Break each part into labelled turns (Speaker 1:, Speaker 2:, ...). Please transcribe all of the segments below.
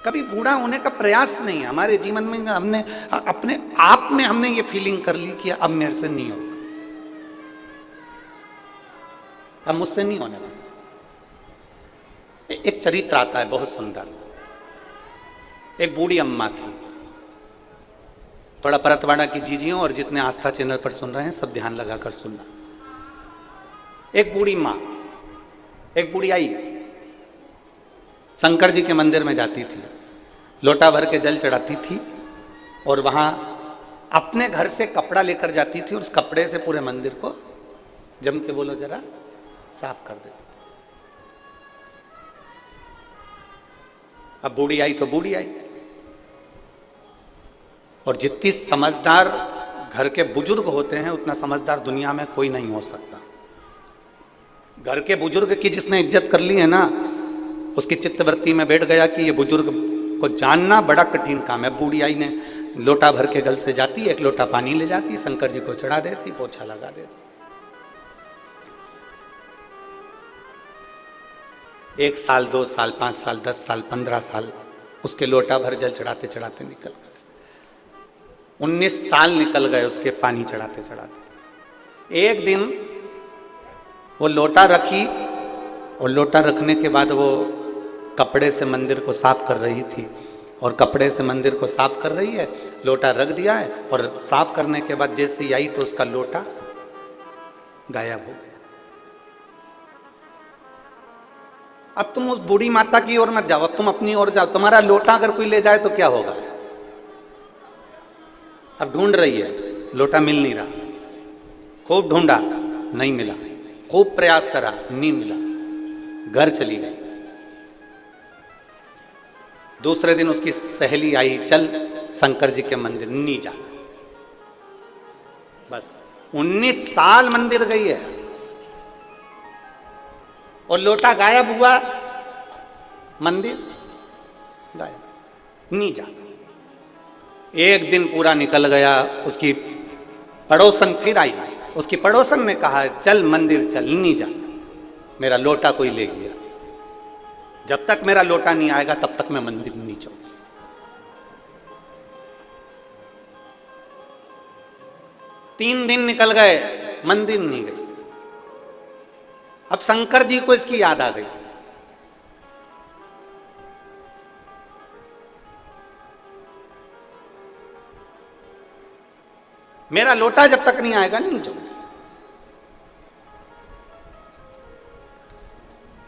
Speaker 1: कभी बूढ़ा होने का प्रयास नहीं है हमारे जीवन में। हमने अपने आप में हमने ये फीलिंग कर ली कि अब मेरे से नहीं होगा, अब मुझसे नहीं होने वाला। एक चरित्र आता है बहुत सुंदर। एक बूढ़ी अम्मा थी, थोड़ा परतवाड़ा की जीजियों और जितने आस्था चैनल पर सुन रहे हैं सब ध्यान लगाकर सुनना। एक बूढ़ी माँ, एक बूढ़ी आई शंकर जी के मंदिर में जाती थी, लोटा भर के जल चढ़ाती थी और वहां अपने घर से कपड़ा लेकर जाती थी और उस कपड़े से पूरे मंदिर को, जम के बोलो जरा, साफ कर देती थी। अब बूढ़ी आई तो बूढ़ी आई, और जितनी समझदार घर के बुजुर्ग होते हैं उतना समझदार दुनिया में कोई नहीं हो सकता। घर के बुजुर्ग की जिसने इज्जत कर ली है ना, उसकी चित्तवृत्ति में बैठ गया कि ये बुजुर्ग को जानना बड़ा कठिन काम है। बूढ़ी आई ने लोटा भर के गल से जाती, एक लोटा पानी ले जाती, शंकर जी को चढ़ा देती, पोछा लगा देती। 1 साल, 2 साल, 5 साल, 10 साल, 15 साल उसके लोटा भर जल चढ़ाते चढ़ाते निकल गए। 19 साल निकल गए उसके पानी चढ़ाते चढ़ाते। एक दिन वो लोटा रखी और लोटा रखने के बाद वो कपड़े से मंदिर को साफ कर रही थी, और कपड़े से मंदिर को साफ कर रही है, लोटा रख दिया है, और साफ करने के बाद जैसे ही आई तो उसका लोटा गायब हो गया। अब तुम उस बूढ़ी माता की ओर मत जाओ, अब तुम अपनी ओर जाओ। तुम्हारा लोटा अगर कोई ले जाए तो क्या होगा? अब ढूंढ रही है, लोटा मिल नहीं रहा, खूब ढूंढा, नहीं मिला, खूब प्रयास करा, नहीं मिला, घर चली गई। दूसरे दिन उसकी सहेली आई, चल शंकर जी के मंदिर, नहीं जा। बस 19 साल मंदिर गई है और लोटा गायब हुआ, मंदिर गायब, नहीं जा। एक दिन पूरा निकल गया, उसकी पड़ोसन फिर आई, उसकी पड़ोसन ने कहा चल मंदिर चल, नहीं जा, मेरा लोटा कोई ले गया, जब तक मेरा लोटा नहीं आएगा तब तक मैं मंदिर नहीं जाऊंगी। 3 दिन निकल गए, मंदिर नहीं गई। अब शंकर जी को इसकी याद आ गई। मेरा लोटा जब तक नहीं आएगा नहीं जाऊंगी।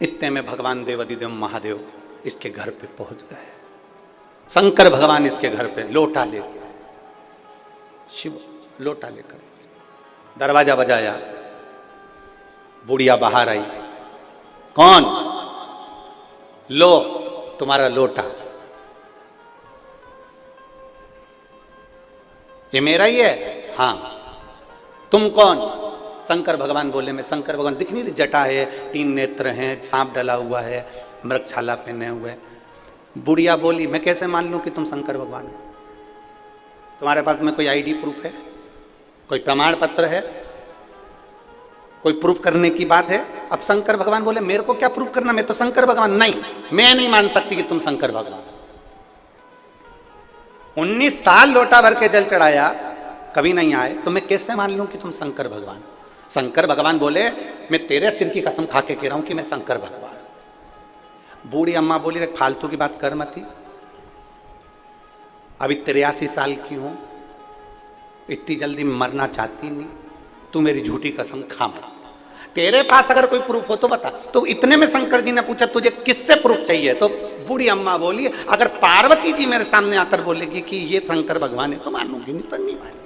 Speaker 1: इतने में भगवान देवाधिदेव महादेव इसके घर पे पहुंच गए। शंकर भगवान इसके घर पे लोटा लेकर, शिव लोटा लेकर दरवाजा बजाया, बुढ़िया बाहर आई, कौन? लो तुम्हारा लोटा। ये मेरा ही है? हाँ। तुम कौन? शंकर भगवान बोले मैं शंकर भगवान। दिख नहीं रही? जटा है, 3 नेत्र हैं, सांप डला हुआ है, मृगछाला पहने हुए। बुढ़िया बोली मैं कैसे मान लूं कि तुम शंकर भगवान हो? तुम्हारे पास में कोई आईडी प्रूफ है, कोई प्रमाण पत्र है, कोई प्रूफ करने की बात है? अब शंकर भगवान बोले मेरे को क्या प्रूफ करना, मैं तो शंकर भगवान। नहीं, मैं नहीं मान सकती कि तुम शंकर भगवान। 19 साल लोटा भर के जल चढ़ाया, कभी नहीं आए, तो मैं कैसे मान लूं कि तुम शंकर भगवान? शंकर भगवान बोले मैं तेरे सिर की कसम खा के कह रहा हूं कि मैं शंकर भगवान। बूढ़ी अम्मा बोली फालतू की बात कर मती, अभी 83 साल की हूं, इतनी जल्दी मरना चाहती नहीं, तू मेरी झूठी कसम खा मत। तेरे पास अगर कोई प्रूफ हो तो बता। तो इतने में शंकर जी ने पूछा तुझे किससे प्रूफ चाहिए? तो बूढ़ी अम्मा बोली अगर पार्वती जी मेरे सामने आकर बोलेगी कि ये शंकर भगवान है तो मानूंगी, नहीं तो नहीं मानूंगी।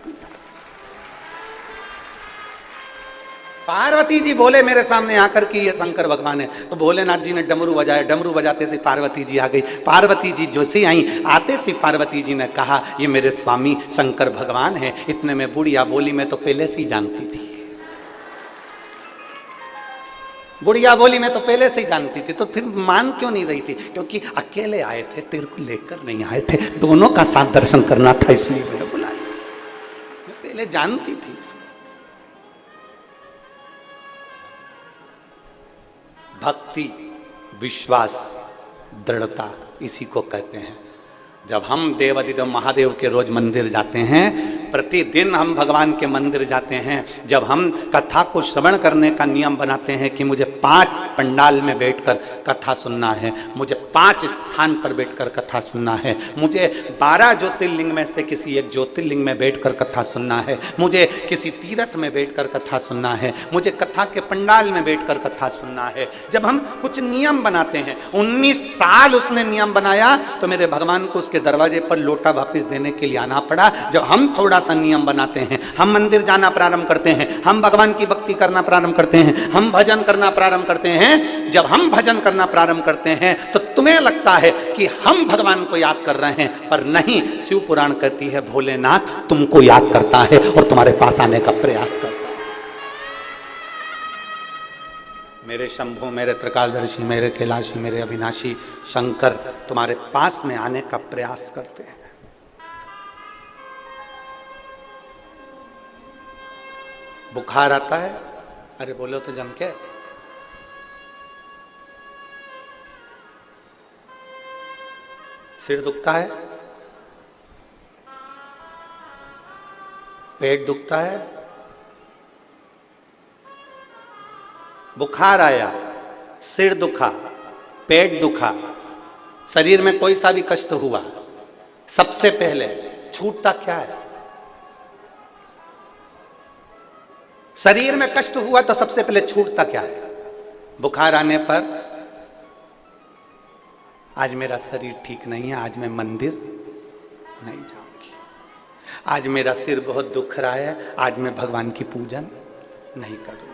Speaker 1: पार्वती जी बोले मेरे सामने आकर कि ये शंकर भगवान है, तो भोलेनाथ जी ने डमरू बजाया, डमरू बजाते से पार्वती जी आ गई। पार्वती जी जो सी आई, आते से पार्वती जी ने कहा ये मेरे स्वामी शंकर भगवान है। इतने में बुढ़िया बोली मैं तो पहले से ही जानती थी। बुढ़िया बोली मैं तो पहले से ही जानती थी। तो फिर मान क्यों नहीं रही थी? क्योंकि अकेले आए थे, तेरे को लेकर नहीं आए थे, दोनों का साथ दर्शन करना था, इसलिए मैंने बुलाया। मैं पहले जानती थी। भक्ति, विश्वास दृढ़ता इसी को कहते हैं। जब हम देवाधिदेव महादेव के रोज मंदिर जाते हैं, प्रतिदिन हम भगवान के मंदिर जाते हैं, जब हम कथा को श्रवण करने का नियम बनाते हैं कि मुझे 5 पंडाल में बैठकर कथा सुनना है, मुझे 5 स्थान पर बैठकर कथा सुनना है, मुझे 12 ज्योतिर्लिंग में से किसी एक ज्योतिर्लिंग में बैठकर कथा सुनना है, मुझे किसी तीर्थ में बैठकर कथा सुनना है, मुझे कथा के पंडाल में बैठकर कथा सुनना है। जब हम कुछ नियम बनाते हैं, 19 साल उसने नियम बनाया तो मेरे भगवान को के दरवाजे पर लोटा वापस देने के लिए आना पड़ा। जब हम थोड़ा सा नियम बनाते हैं, हम मंदिर जाना प्रारंभ करते हैं, हम भगवान की भक्ति करना प्रारंभ करते हैं, हम भजन करना प्रारंभ करते हैं, जब हम भजन करना प्रारंभ करते हैं तो तुम्हें लगता है कि हम भगवान को याद कर रहे हैं, पर नहीं। शिव पुराण कहती है भोलेनाथ तुमको याद करता है और तुम्हारे पास आने का प्रयास करता है। मेरे शंभु, मेरे त्रिकालदर्शी, मेरे कैलाशी, मेरे अविनाशी शंकर तुम्हारे पास में आने का प्रयास करते हैं। बुखार आता है, अरे बोलो तो जम के, सिर दुखता है, पेट दुखता है, बुखार आया, सिर दुखा, पेट दुखा, शरीर में कोई सा भी कष्ट हुआ, सबसे पहले छूटता क्या है? शरीर में कष्ट हुआ तो सबसे पहले छूटता क्या है? बुखार आने पर आज मेरा शरीर ठीक नहीं है, आज मैं मंदिर नहीं जाऊंगी, आज मेरा सिर बहुत दुख रहा है, आज मैं भगवान की पूजन नहीं करूंगी,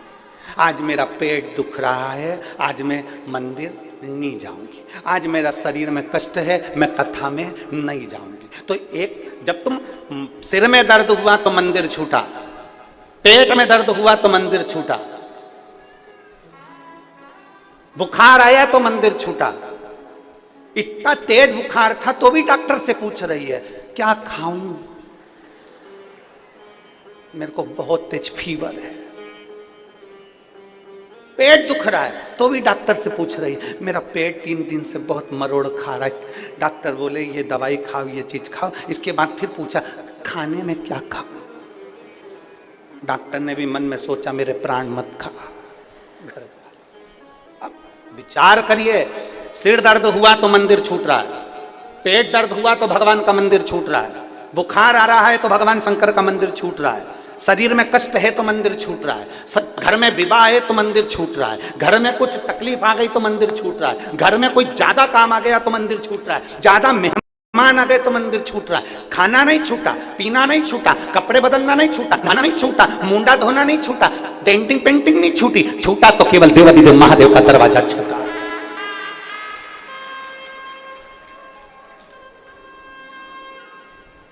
Speaker 1: आज मेरा पेट दुख रहा है, आज मैं मंदिर नहीं जाऊंगी, आज मेरा शरीर में कष्ट है, मैं कथा में नहीं जाऊंगी। तो एक, जब तुम सिर में दर्द हुआ तो मंदिर छूटा, पेट में दर्द हुआ तो मंदिर छूटा, बुखार आया तो मंदिर छूटा। इतना तेज बुखार था तो भी डॉक्टर से पूछ रही है क्या खाऊं, मेरे को बहुत तेज फीवर है। पेट दुख रहा है तो भी डॉक्टर से पूछ रही है, मेरा पेट 3 दिन से बहुत मरोड़ खा रहा है, डॉक्टर बोले ये दवाई खाओ, ये चीज खाओ। इसके बाद फिर पूछा खाने में क्या खाओ, डॉक्टर ने भी मन में सोचा मेरे प्राण मत खा, घर जा। अब विचार करिए, सिर दर्द हुआ तो मंदिर छूट रहा है, पेट दर्द हुआ तो भगवान का मंदिर छूट रहा है, बुखार आ रहा है तो भगवान शंकर का मंदिर छूट रहा है, शरीर में कष्ट है तो मंदिर छूट रहा है, घर में विवाह है तो मंदिर छूट रहा है, घर में कुछ तकलीफ आ गई तो मंदिर छूट रहा है, घर में कोई ज्यादा काम आ गया तो मंदिर छूट रहा है, ज्यादा मेहमान आ गए तो मंदिर छूट रहा है। खाना नहीं छूटा, पीना नहीं छूटा, कपड़े बदलना नहीं छूटा, खाना नहीं छूटा, मुंडा धोना नहीं छूटा, डेंटिंग पेंटिंग नहीं छूटी, छूटा तो केवल देवाधिदेव महादेव का दरवाजा छूटा।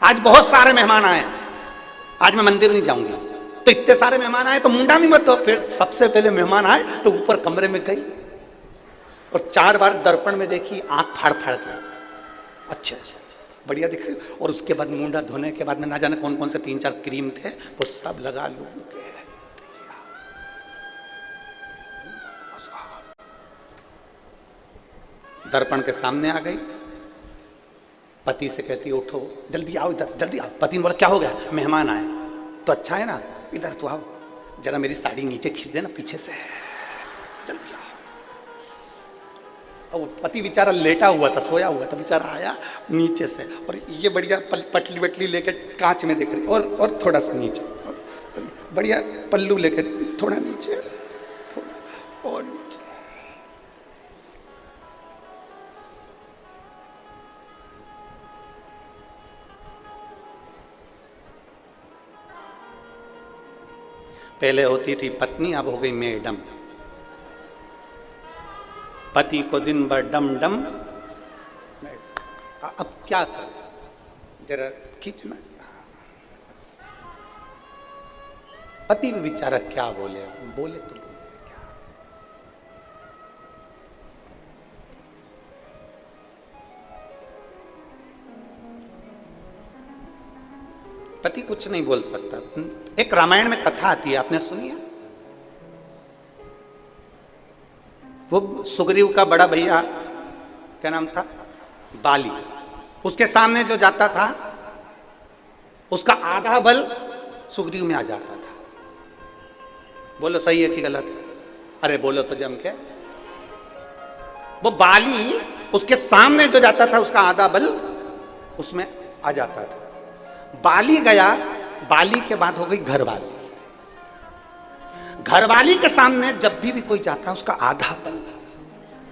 Speaker 1: आज बहुत सारे मेहमान आए, आज मैं मंदिर नहीं जाऊंगी, तो इतने सारे मेहमान आए तो मुंडा भी मत दो। फिर सबसे पहले मेहमान आए तो ऊपर कमरे में गई और 4 बार दर्पण में देखी, आंख फाड़ फाड़ के, अच्छा बढ़िया दिख रही, और उसके बाद मुंडा धोने के बाद में ना जाने कौन कौन से 3-4 क्रीम थे वो सब लगा लू के दर्पण के सामने आ गई, पति से कहती उठो जल्दी आओ, इधर जल्दी आओ। पति ने बोला क्या हो गया? मेहमान आए। तो अच्छा है ना, इधर तो आओ, जरा मेरी साड़ी नीचे खींच देना पीछे से, जल्दी आओ। और पति बेचारा लेटा हुआ था, सोया हुआ था, बेचारा आया नीचे से और ये बढ़िया पटली वटली लेके कांच में दिख रही, और थोड़ा सा नीचे, और बढ़िया पल्लू लेके थोड़ा नीचे, थोड़ा और नीचे। पहले होती थी पत्नी, अब हो गई मैडम। पति को दिन भर डम डम, अब क्या कर, जरा खींचना। पति भी बेचारा क्या बोले, बोले तो क्या। पति कुछ नहीं बोल सकता। एक रामायण में कथा आती है, आपने सुनी है? वो सुग्रीव का बड़ा भैया क्या नाम था, बाली। उसके सामने जो जाता था उसका आधा बल सुग्रीव में आ जाता था। बोलो सही है कि गलत है? अरे बोलो तो जम के। वो बाली उसके सामने जो जाता था उसका आधा बल उसमें आ जाता था। बाली गया, बाली के बाद हो गई घरवाली। घरवाली के सामने जब भी कोई जाता है उसका आधा बल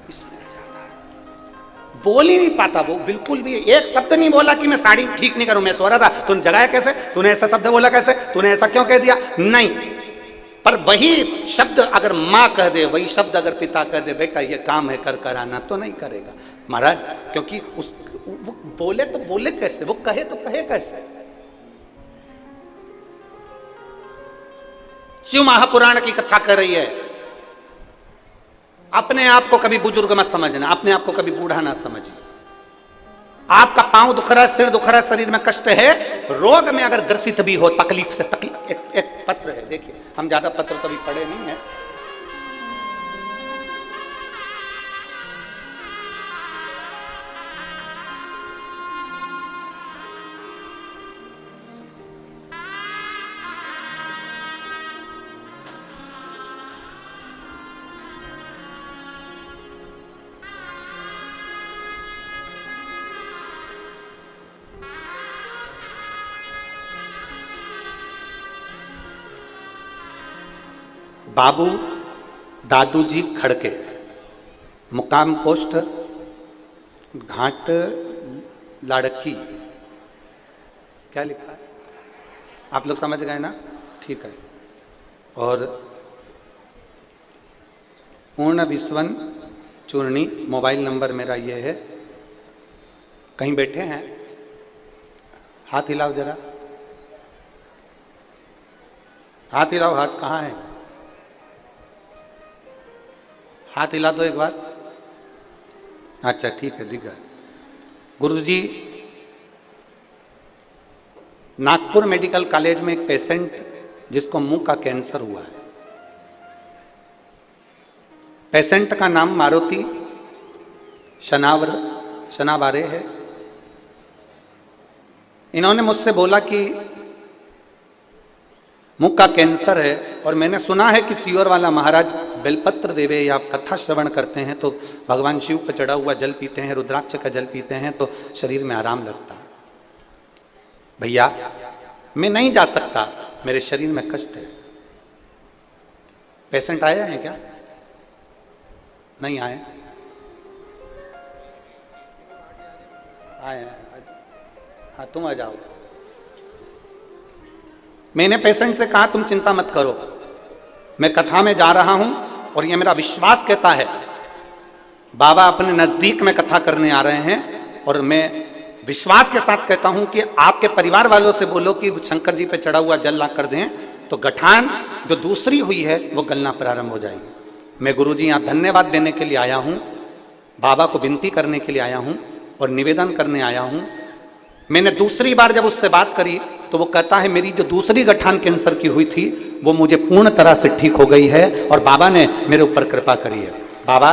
Speaker 1: इसमें आ जाता है। बोल ही नहीं पाता वो, बिल्कुल भी एक शब्द नहीं बोला कि मैं साड़ी ठीक नहीं करूं, मैं सो रहा था, तूने जगाया कैसे, तूने ऐसा शब्द बोला कैसे, तूने ऐसा क्यों कह दिया, नहीं। पर वही शब्द अगर माँ कह दे, वही शब्द अगर पिता कह दे, बेटा ये काम है कर कर आना, तो नहीं करेगा महाराज, क्योंकि वो बोले तो बोले कैसे, वो कहे तो कहे कैसे। शिव महापुराण की कथा कर रही है। अपने आप को कभी बुजुर्ग मत समझना, अपने आप को कभी बूढ़ा ना समझिए। आपका पांव दुख रहा है, सिर दुख रहा है, शरीर में कष्ट है, रोग में अगर ग्रसित भी हो, तकलीफ से तकलीफ, एक पत्र है, देखिए हम ज्यादा पत्र कभी पढ़े नहीं है। बाबू दादूजी खड़के, मुकाम पोस्ट घाट लाड़की, क्या लिखा है आप लोग समझ गए ना, ठीक है। और पूर्ण विश्वन चूर्णी, मोबाइल नंबर मेरा ये है। कहीं बैठे हैं, हाथ हिलाओ जरा, हाथ हिलाओ, हाथ कहाँ है, हाथ हिला दो एक बार। अच्छा ठीक है, दिख गया। गुरुजी, नागपुर मेडिकल कॉलेज में एक पेशेंट जिसको मुंह का कैंसर हुआ है, पेशेंट का नाम मारुति शनावारे है। इन्होंने मुझसे बोला कि मुख का कैंसर है, और मैंने सुना है कि सियोर वाला महाराज बेलपत्र देवे या आप कथा श्रवण करते हैं तो भगवान शिव पर चढ़ा हुआ जल पीते हैं, रुद्राक्ष का जल पीते हैं तो शरीर में आराम लगता है। भैया मैं नहीं जा सकता, मेरे शरीर में कष्ट है। पेशेंट आए हैं क्या, नहीं आए, आए, हाँ तुम आ जाओ। मैंने पेशेंट से कहा तुम चिंता मत करो, मैं कथा में जा रहा हूं और ये मेरा विश्वास कहता है बाबा अपने नजदीक में कथा करने आ रहे हैं, और मैं विश्वास के साथ कहता हूं कि आपके परिवार वालों से बोलो कि शंकर जी पे चढ़ा हुआ जल ला कर दें, तो गठान जो दूसरी हुई है वो गलना प्रारंभ हो जाएगी। मैं गुरुजी यहाँ धन्यवाद देने के लिए आया हूँ, बाबा को विनती करने के लिए आया हूँ और निवेदन करने आया हूँ। मैंने दूसरी बार जब उससे बात करी तो वो कहता है मेरी जो दूसरी गठान कैंसर की हुई थी वो मुझे पूर्ण तरह से ठीक हो गई है और बाबा ने मेरे ऊपर कृपा करी है। बाबा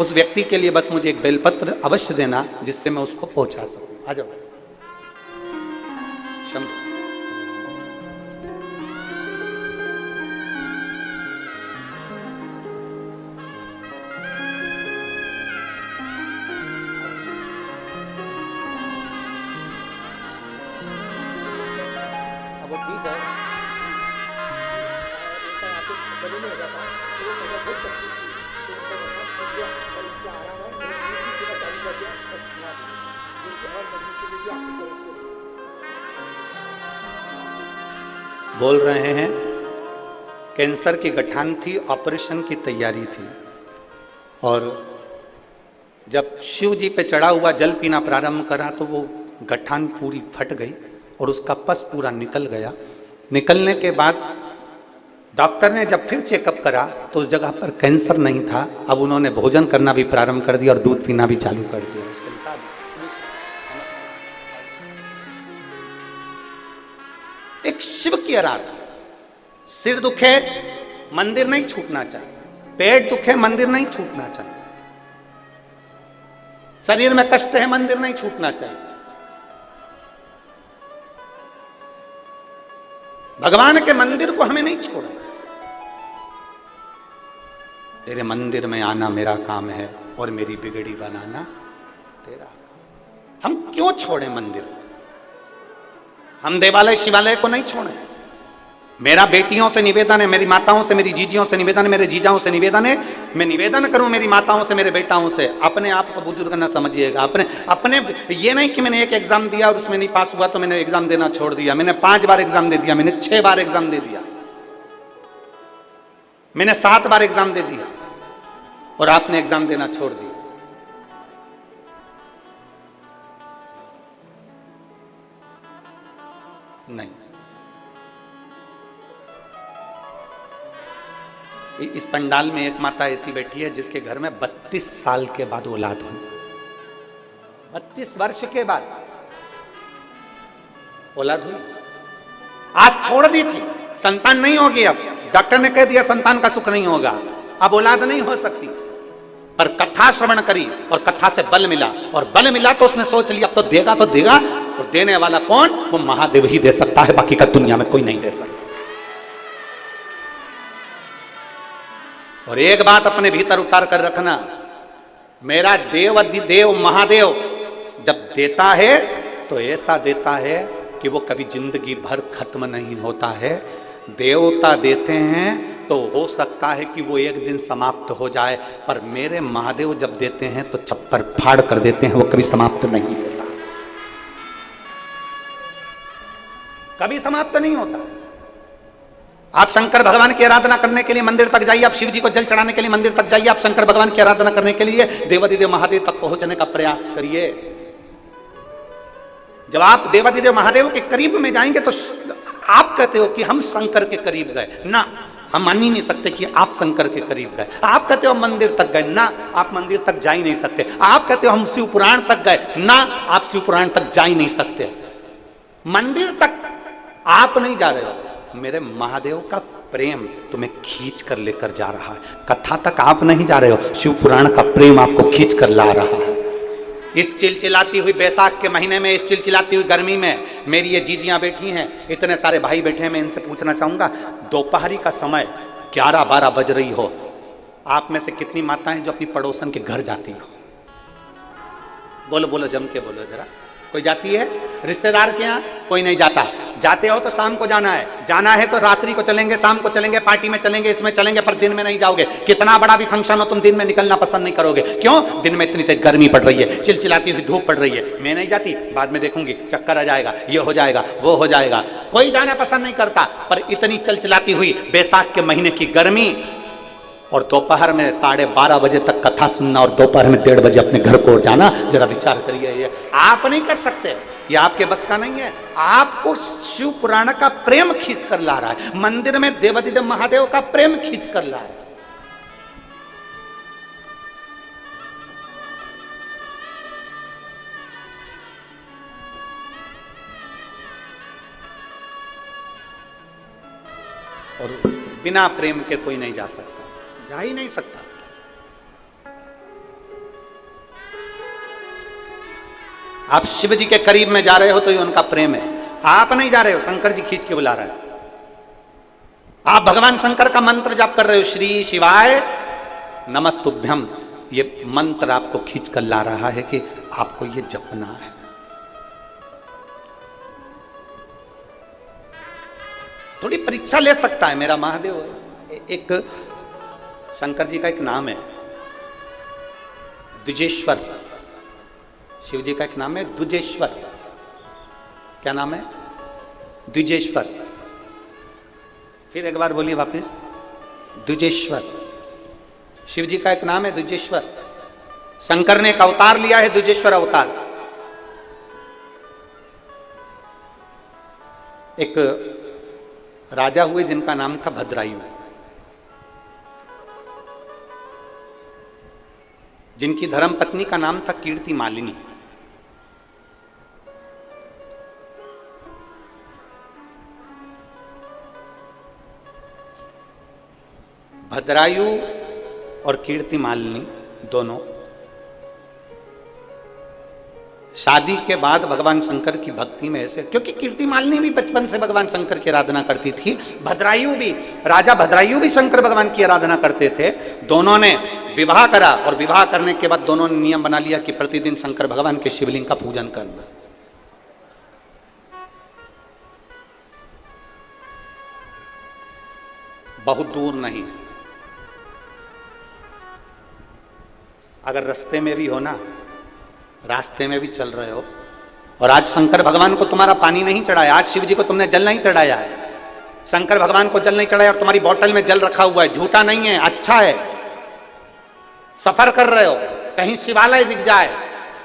Speaker 1: उस व्यक्ति के लिए बस मुझे एक बेलपत्र अवश्य देना जिससे मैं उसको पहुंचा सकूं। आ जाओ शंभू। ठीक है, बोल रहे हैं कैंसर की गठान थी, ऑपरेशन की तैयारी थी, और जब शिव जी पे चढ़ा हुआ जल पीना प्रारंभ करा तो वो गठान पूरी फट गई और उसका पस पूरा निकल गया। निकलने के बाद डॉक्टर ने जब फिर चेकअप करा तो उस जगह पर कैंसर नहीं था। अब उन्होंने भोजन करना भी प्रारंभ कर दिया और दूध पीना भी चालू कर दिया। उसके साथ एक शिव की आराधना, सिर दुखे मंदिर नहीं छूटना चाहिए, पेट दुखे मंदिर नहीं छूटना चाहिए। शरीर में कष्ट है, मंदिर नहीं छूटना चाहिए। भगवान के मंदिर को हमें नहीं छोड़ना। तेरे मंदिर में आना मेरा काम है और मेरी बिगड़ी बनाना तेरा। हम क्यों छोड़े मंदिर? हम देवालय शिवालय को नहीं छोड़े। मेरा बेटियों से निवेदन है, मेरी माताओं से, मेरी जीजियों से निवेदन है, मेरे जीजाओं से निवेदन है, मैं निवेदन करूं मेरी माताओं से, मेरे बेटाओं से, अपने आप को बुजुर्ग न समझिएगा। अपने अपने ये नहीं कि मैंने एक एग्जाम दिया और उसमें नहीं पास हुआ तो मैंने एग्जाम देना छोड़ दिया। मैंने 5 बार एग्जाम दे दिया, मैंने 6 बार एग्जाम दे दिया, मैंने 7 बार एग्जाम दे दिया और आपने एग्जाम देना छोड़ दिया। नहीं, इस पंडाल में एक माता ऐसी बैठी है जिसके घर में 32 साल के बाद औलाद हुई। 32 वर्ष के बाद औलाद हुई। आज छोड़ दी थी, संतान नहीं होगी। अब डॉक्टर ने कह दिया संतान का सुख नहीं होगा, अब औलाद नहीं हो सकती। पर कथा श्रवण करी और कथा से बल मिला, और बल मिला तो उसने सोच लिया अब तो देगा तो देगा, और देने वाला कौन? वो महादेव ही दे सकता है, बाकी का दुनिया में कोई नहीं दे सकता। और एक बात अपने भीतर उतार कर रखना, मेरा देव अधिदेव महादेव जब देता है तो ऐसा देता है कि वो कभी जिंदगी भर खत्म नहीं होता है। देवता देते हैं तो हो सकता है कि वो एक दिन समाप्त हो जाए, पर मेरे महादेव जब देते हैं तो छप्पर फाड़ कर देते हैं, वो कभी समाप्त नहीं होता, कभी समाप्त नहीं होता। आप शंकर भगवान की आराधना करने के लिए मंदिर तक जाइए, आप शिव जी को जल चढ़ाने के लिए मंदिर तक जाइए, आप शंकर भगवान की आराधना करने के लिए देवाधिदेव महादेव तक पहुंचने का प्रयास करिए। जब आप देवाधिदेव महादेव के करीब में जाएंगे तो आप कहते हो कि हम शंकर के करीब गए ना, हम मान ही नहीं सकते कि आप शंकर के करीब गए। आप कहते हो मंदिर तक गए ना, आप मंदिर तक जा ही नहीं सकते। आप कहते हो हम शिव पुराण तक गए ना, आप शिव पुराण तक जा ही नहीं सकते। मंदिर तक आप नहीं जा रहे हो, मेरे महादेव का प्रेम तुम्हें खींच कर लेकर जा रहा है। कथा तक आप नहीं जा रहे हो, शिव पुराण का प्रेम आपको खींच कर ला रहा है। इस चिलचिलाती हुई बैसाख के महीने में, इस चिलचिलाती हुई गर्मी में मेरी ये जीजियां बैठी हैं, इतने सारे भाई बैठे हैं, मैं इनसे पूछना चाहूंगा, दोपहरी का समय 11-12 बज रही हो, आप में से कितनी माताएं जो अपनी पड़ोसन के घर जाती हो? बोलो बोलो, जम के बोलो जरा। कोई जाती है? रिश्तेदार के यहाँ कोई नहीं जाता। जाते हो तो शाम को जाना है, जाना है तो रात्रि को चलेंगे, शाम को चलेंगे, पार्टी में चलेंगे, इसमें चलेंगे, पर दिन में नहीं जाओगे। कितना बड़ा भी फंक्शन हो तुम दिन में निकलना पसंद नहीं करोगे। क्यों? दिन में इतनी तेज गर्मी पड़ रही है, चिलचिलाती हुई धूप पड़ रही है, मैं नहीं जाती, बाद में देखूंगी, चक्कर आ जाएगा, ये हो जाएगा, वो हो जाएगा। कोई जाना पसंद नहीं करता, पर इतनी चिलचिलाती हुई बैसाख के महीने की गर्मी और दोपहर में 12:30 बजे तक कथा सुनना और दोपहर में 1:30 बजे अपने घर को जाना, जरा विचार करिए। ये आप नहीं कर सकते, ये आपके बस का नहीं है। आपको शिव पुराण का प्रेम खींच कर ला रहा है, मंदिर में देवाधिदेव महादेव का प्रेम खींच कर ला रहा है। और बिना प्रेम के कोई नहीं जा सकता, जा ही नहीं सकता। आप शिव जी के करीब में जा रहे हो तो ये उनका प्रेम है। आप नहीं जा रहे हो, शंकर जी खींच के बुला रहे हैं। आप भगवान शंकर का मंत्र जाप कर रहे हो, श्री शिवाय नमस्तुभ्यम, ये मंत्र आपको खींच कर ला रहा है कि आपको ये जपना है। थोड़ी परीक्षा ले सकता है मेरा महादेव। एक शंकर जी का एक नाम है द्विजेश्वर, शिव जी का एक नाम है द्विजेश्वर। क्या नाम है? द्विजेश्वर। फिर एक बार बोलिए वापस, द्विजेश्वर। शिव जी का एक नाम है द्विजेश्वर। शंकर ने एक अवतार लिया है, द्विजेश्वर अवतार। एक राजा हुए जिनका नाम था भद्रायु, जिनकी धर्म पत्नी का नाम था कीर्ति मालिनी। भद्रायु और कीर्ति मालिनी दोनों शादी के बाद भगवान शंकर की भक्ति में ऐसे, क्योंकि कीर्ति मालिनी भी बचपन से भगवान शंकर की आराधना करती थी, भद्रायु भी, राजा भद्रायु भी शंकर भगवान की आराधना करते थे। दोनों ने विवाह करा और विवाह करने के बाद दोनों ने नियम बना लिया कि प्रतिदिन शंकर भगवान के शिवलिंग का पूजन करना। बहुत दूर नहीं, अगर रास्ते में भी हो ना, रास्ते में भी चल रहे हो और आज शंकर भगवान को तुम्हारा पानी नहीं चढ़ाया, आज शिव जी को तुमने जल नहीं चढ़ाया है, शंकर भगवान को जल नहीं चढ़ाया और तुम्हारी बोतल में जल रखा हुआ है, झूठा नहीं है, अच्छा है, सफर कर रहे हो, कहीं शिवालय दिख जाए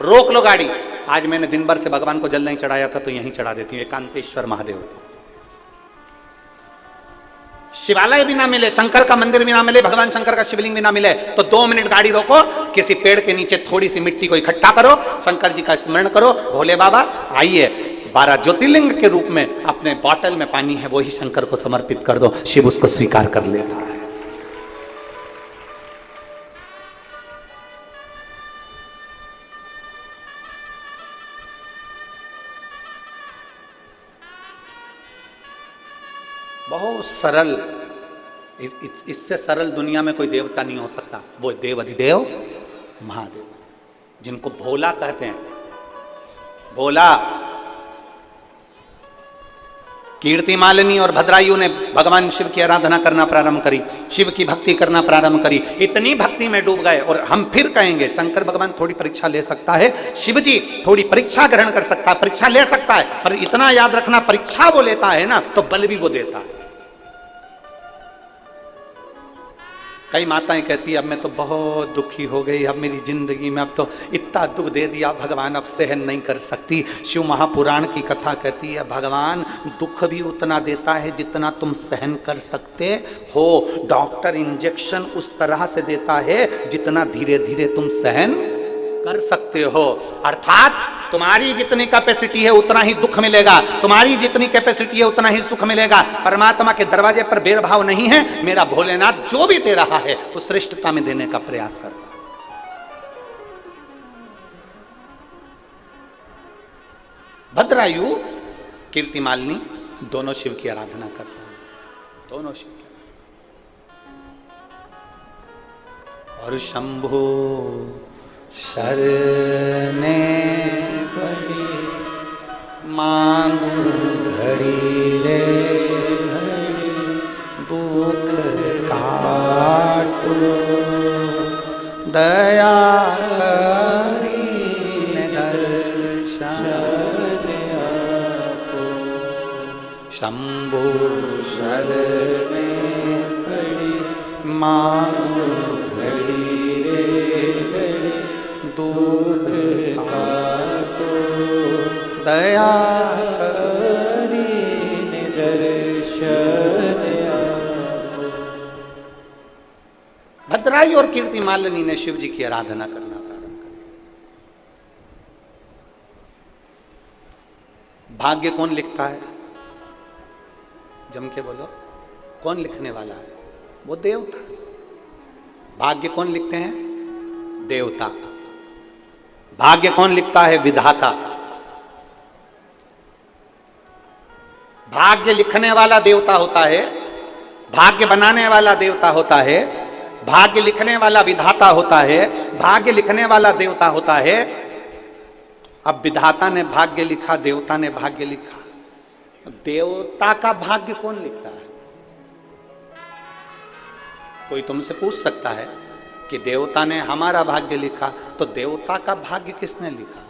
Speaker 1: रोक लो गाड़ी, आज मैंने दिन भर से भगवान को जल नहीं चढ़ाया था तो यहीं चढ़ा देती हूँ एकांतेश्वर महादेव। शिवालय भी ना मिले, शंकर का मंदिर भी ना मिले, भगवान शंकर का शिवलिंग भी ना मिले तो 2 मिनट गाड़ी रोको, किसी पेड़ के नीचे थोड़ी सी मिट्टी को इकट्ठा करो, शंकर जी का स्मरण करो, भोले बाबा आइए, 12 ज्योतिर्लिंग के रूप में अपने बोतल में पानी है वो ही शंकर को समर्पित कर दो, शिव उसको स्वीकार कर लेता है। बहुत सरल, इससे सरल दुनिया में कोई देवता नहीं हो सकता, वो देव अधिदेव महादेव, जिनको भोला कहते हैं। भोला, कीर्ति मालिनी और भद्रायु ने भगवान शिव की आराधना करना प्रारंभ करी, शिव की भक्ति करना प्रारंभ करी, इतनी भक्ति में डूब गए। और हम फिर कहेंगे शंकर भगवान थोड़ी परीक्षा ले सकता है, शिव जी थोड़ी परीक्षा ग्रहण कर सकता है, परीक्षा ले सकता है, पर इतना याद रखना परीक्षा वो लेता है ना तो बल भी वो देता है। कई माताएं कहती है अब मैं तो बहुत दुखी हो गई, अब मेरी जिंदगी में अब तो इतना दुख दे दिया भगवान, अब सहन नहीं कर सकती। शिव महापुराण की कथा कहती है भगवान दुख भी उतना देता है जितना तुम सहन कर सकते हो, डॉक्टर इंजेक्शन उस तरह से देता है जितना धीरे धीरे तुम सहन कर सकते हो। अर्थात तुम्हारी जितनी कैपेसिटी है उतना ही दुख मिलेगा, तुम्हारी जितनी कैपेसिटी है उतना ही सुख मिलेगा। परमात्मा के दरवाजे पर भेदभाव नहीं है, मेरा भोलेनाथ जो भी दे रहा है उस श्रेष्ठता में देने का प्रयास करता है। भद्रायु, कीर्ति मालिनी दोनों शिव की आराधना करते हैं, दोनों शिव की। और शंभो शरणे पड़ी मांगू घड़ी रे घड़ी, दुख काटो दया करी दर्शन आपो। शंभो शरणे पड़ी मांगू घड़ी रे घड़ी, दुख काटो दया करी दर्शन आपो। भद्रायु और कीर्ति मालिनी ने शिव जी की आराधना करना प्रारंभ कर दिया। भाग्य कौन लिखता है? जम के बोलो, कौन लिखने वाला है? वो देवता। भाग्य कौन लिखते हैं? देवता। भाग्य कौन लिखता है? विधाता। भाग्य लिखने वाला देवता होता है, भाग्य बनाने वाला देवता होता है, भाग्य लिखने वाला विधाता होता है, भाग्य लिखने वाला देवता होता है। अब विधाता ने भाग्य लिखा, देवता ने भाग्य लिखा, देवता का भाग्य कौन लिखता है? कोई तुमसे पूछ सकता है कि देवता ने हमारा भाग्य लिखा, तो देवता का भाग्य किसने लिखा?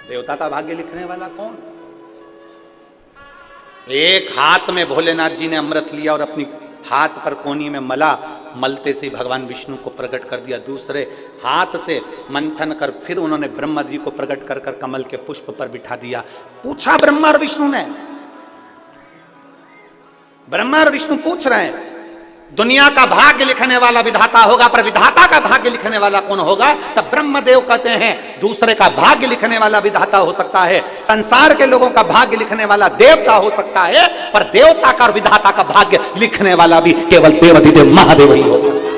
Speaker 1: देवता का भाग्य लिखने वाला कौन? एक हाथ में भोलेनाथ जी ने अमृत लिया और अपनी हाथ पर कोनी में मला, मलते से भगवान विष्णु को प्रकट कर दिया। दूसरे हाथ से मंथन कर फिर उन्होंने ब्रह्मा जी को प्रकट कर कर कमल के पुष्प पर बिठा दिया। पूछा ब्रह्मा और विष्णु ने, ब्रह्मा और विष्णु पूछ रहे हैं दुनिया का भाग्य लिखने वाला विधाता होगा, पर विधाता का भाग्य लिखने वाला कौन होगा? तब ब्रह्मदेव कहते हैं दूसरे का भाग्य लिखने वाला विधाता हो सकता है, संसार के लोगों का भाग्य लिखने वाला देवता हो सकता है, पर देवता का और विधाता का भाग्य लिखने वाला भी केवल देवाधिदेव महादेव ही हो सकता है।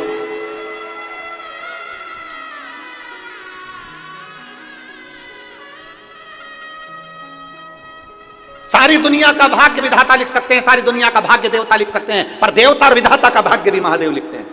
Speaker 1: सारी दुनिया का भाग्य विधाता लिख सकते हैं, सारी दुनिया का भाग्य देवता लिख सकते हैं, पर देवता और विधाता का भाग्य भी महादेव लिखते हैं।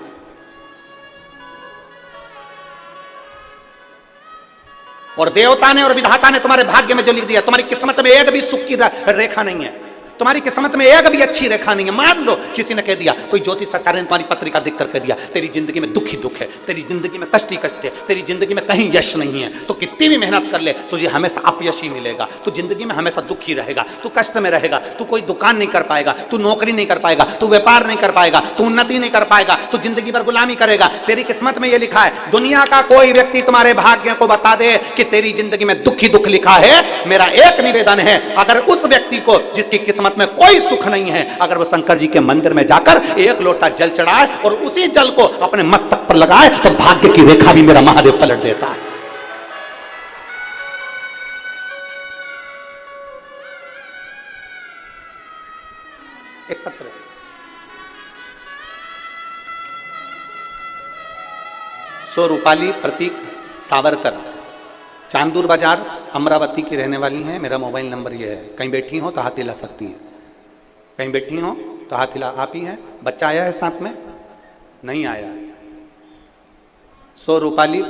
Speaker 1: और देवता ने और विधाता ने तुम्हारे भाग्य में जो लिख दिया, तुम्हारी किस्मत में एक भी सुख की रेखा नहीं है, तुम्हारी किस्मत में एक भी अच्छी रेखा नहीं है। मान लो किसी ने कह दिया, कोई ज्योतिषाचार्य ने तुम्हारी पत्रिका देखकर कह दिया तेरी जिंदगी में दुख ही दुख है, तेरी जिंदगी में कष्ट ही कष्ट है, तेरी जिंदगी में कहीं यश नहीं है, तो कितनी भी मेहनत कर ले तुझे हमेशा अपयश ही मिलेगा, तू जिंदगी में हमेशा दुख ही रहेगा, तू कष्ट में रहेगा, तू कोई दुकान नहीं कर पाएगा, तू नौकरी नहीं कर पाएगा, तू व्यापार नहीं कर पाएगा, तू उन्नति नहीं कर पाएगा, तू जिंदगी भर गुलामी करेगा। तेरी किस्मत में यह लिखा है। दुनिया का कोई व्यक्ति तुम्हारे भाग्य को बता दे कि तेरी जिंदगी में दुख ही दुख लिखा है, मेरा एक निवेदन है, अगर उस व्यक्ति को जिसकी किस्मत में कोई सुख नहीं है, अगर वो शंकर जी के मंदिर में जाकर एक लोटा जल चढ़ाए और उसी जल को अपने मस्तक पर लगाए तो भाग्य की रेखा भी मेरा महादेव पलट देता है। एक पत्र, सो रूपाली प्रतीक सावरकर, चांदूर बाजार, अमरावती की रहने वाली हैं। मेरा मोबाइल नंबर ये है, कहीं बैठी हो तो हाथ हिला सकती हैं, कहीं बैठी हो तो हाथ हिला। आप ही हैं? बच्चा आया है साथ में? नहीं आया। सो रूपाली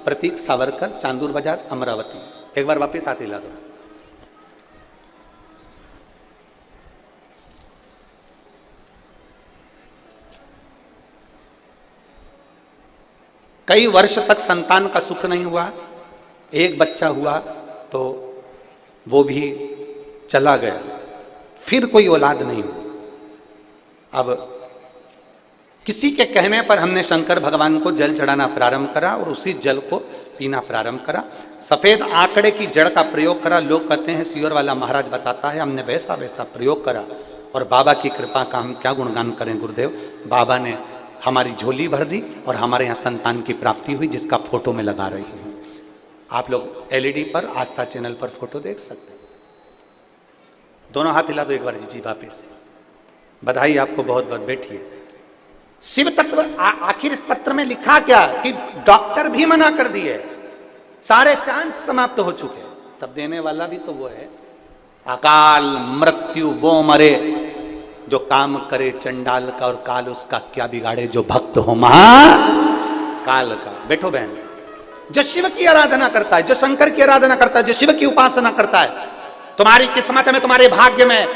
Speaker 1: प्रतीक सावरकर, चांदूर बाजार, अमरावती। एक बार वापस हाथ हिला दो। कई वर्ष तक संतान का सुख नहीं हुआ, एक बच्चा हुआ तो वो भी चला गया, फिर कोई औलाद नहीं हुआ। अब किसी के कहने पर हमने शंकर भगवान को जल चढ़ाना प्रारंभ करा और उसी जल को पीना प्रारंभ करा। सफेद आंकड़े की जड़ का प्रयोग करा। लोग कहते हैं सियोर वाला महाराज बताता है, हमने वैसा वैसा प्रयोग करा और बाबा की कृपा का हम क्या गुणगान करें गुरुदेव। बाबा ने हमारी झोली भर दी और हमारे यहाँ संतान की प्राप्ति हुई, जिसका फोटो में लगा रही हूँ। आप लोग एलईडी पर आस्था चैनल पर फोटो देख सकते हैं। दोनों हाथ हिला दो एक बार जी वापिस। बधाई आपको बहुत बहुत। बैठिए। शिव तत्व आखिर इस पत्र में लिखा क्या कि डॉक्टर भी मना कर दिए, सारे चांस समाप्त हो चुके, तब देने वाला भी तो वो है। अकाल मृत्यु वो मरे जो काम करे चंडाल का, और काल उसका क्या बिगाड़े जो भक्त हो महाकाल का। बैठो बहन। जो शिव की आराधना करता है, जो शंकर की आराधना करता है, जो शिव की उपासना करता है, तुम्हारी किस्मत में, तुम्हारे भाग्य में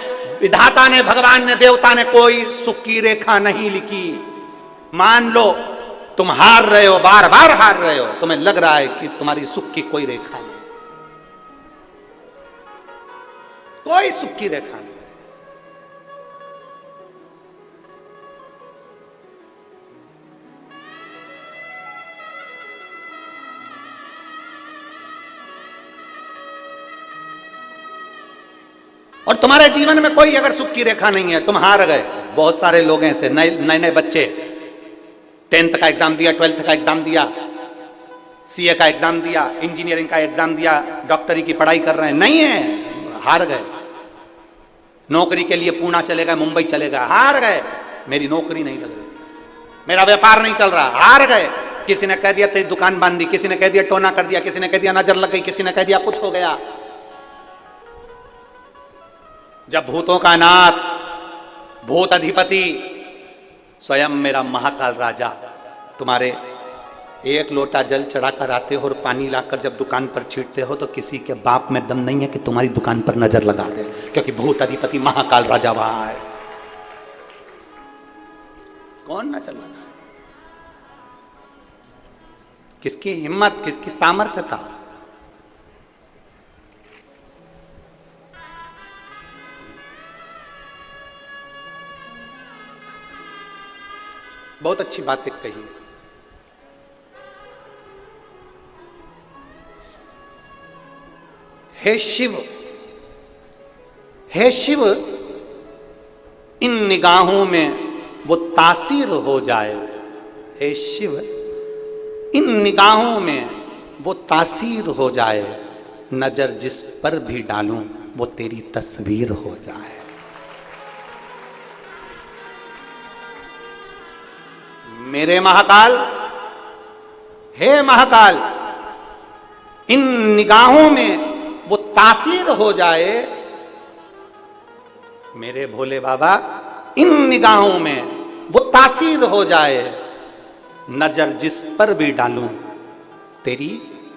Speaker 1: विधाता ने, भगवान ने, देवता ने कोई सुख की रेखा नहीं लिखी। मान लो तुम हार रहे हो, बार बार हार रहे हो, तुम्हें लग रहा है कि तुम्हारी सुख की कोई रेखा नहीं, कोई सुख की रेखा नहीं। और तुम्हारे जीवन में कोई अगर सुख की रेखा नहीं है, तुम हार गए। बहुत सारे लोग हैं ऐसे, नए नए बच्चे 10th का एग्जाम दिया, 12th का एग्जाम दिया, सीए का एग्जाम दिया, इंजीनियरिंग का एग्जाम दिया, डॉक्टरी की पढ़ाई कर रहे हैं, नहीं है, हार गए। नौकरी के लिए पुणे चले गए, मुंबई चले गए, हार गए। मेरी नौकरी नहीं लग रही, मेरा व्यापार नहीं चल रहा, हार गए। किसी ने कह दिया तेरी दुकान बांध दी, किसी ने कह दिया टोना कर दिया, किसी ने कह दिया नजर लग गई, किसी ने कह दिया कुछ हो गया। जब भूतों का नाथ, भूत अधिपति स्वयं मेरा महाकाल राजा तुम्हारे एक लोटा जल चढ़ाकर आते हो और पानी लाकर जब दुकान पर छींटते हो, तो किसी के बाप में दम नहीं है कि तुम्हारी दुकान पर नजर लगा दे, क्योंकि भूत अधिपति महाकाल राजा वहां है। कौन नजर लगा? किसकी हिम्मत, किसकी सामर्थ्य था? बहुत अच्छी बात एक कही। हे शिव, हे शिव, इन निगाहों में वो तासीर हो जाए। हे शिव, इन निगाहों में वो तासीर हो जाए, नजर जिस पर भी डालूं वो तेरी तस्वीर हो जाए। मेरे महाकाल, हे महाकाल, इन निगाहों में वो तासीर हो जाए, मेरे भोले बाबा इन निगाहों में वो तासीर हो जाए, नजर जिस पर भी डालूं तेरी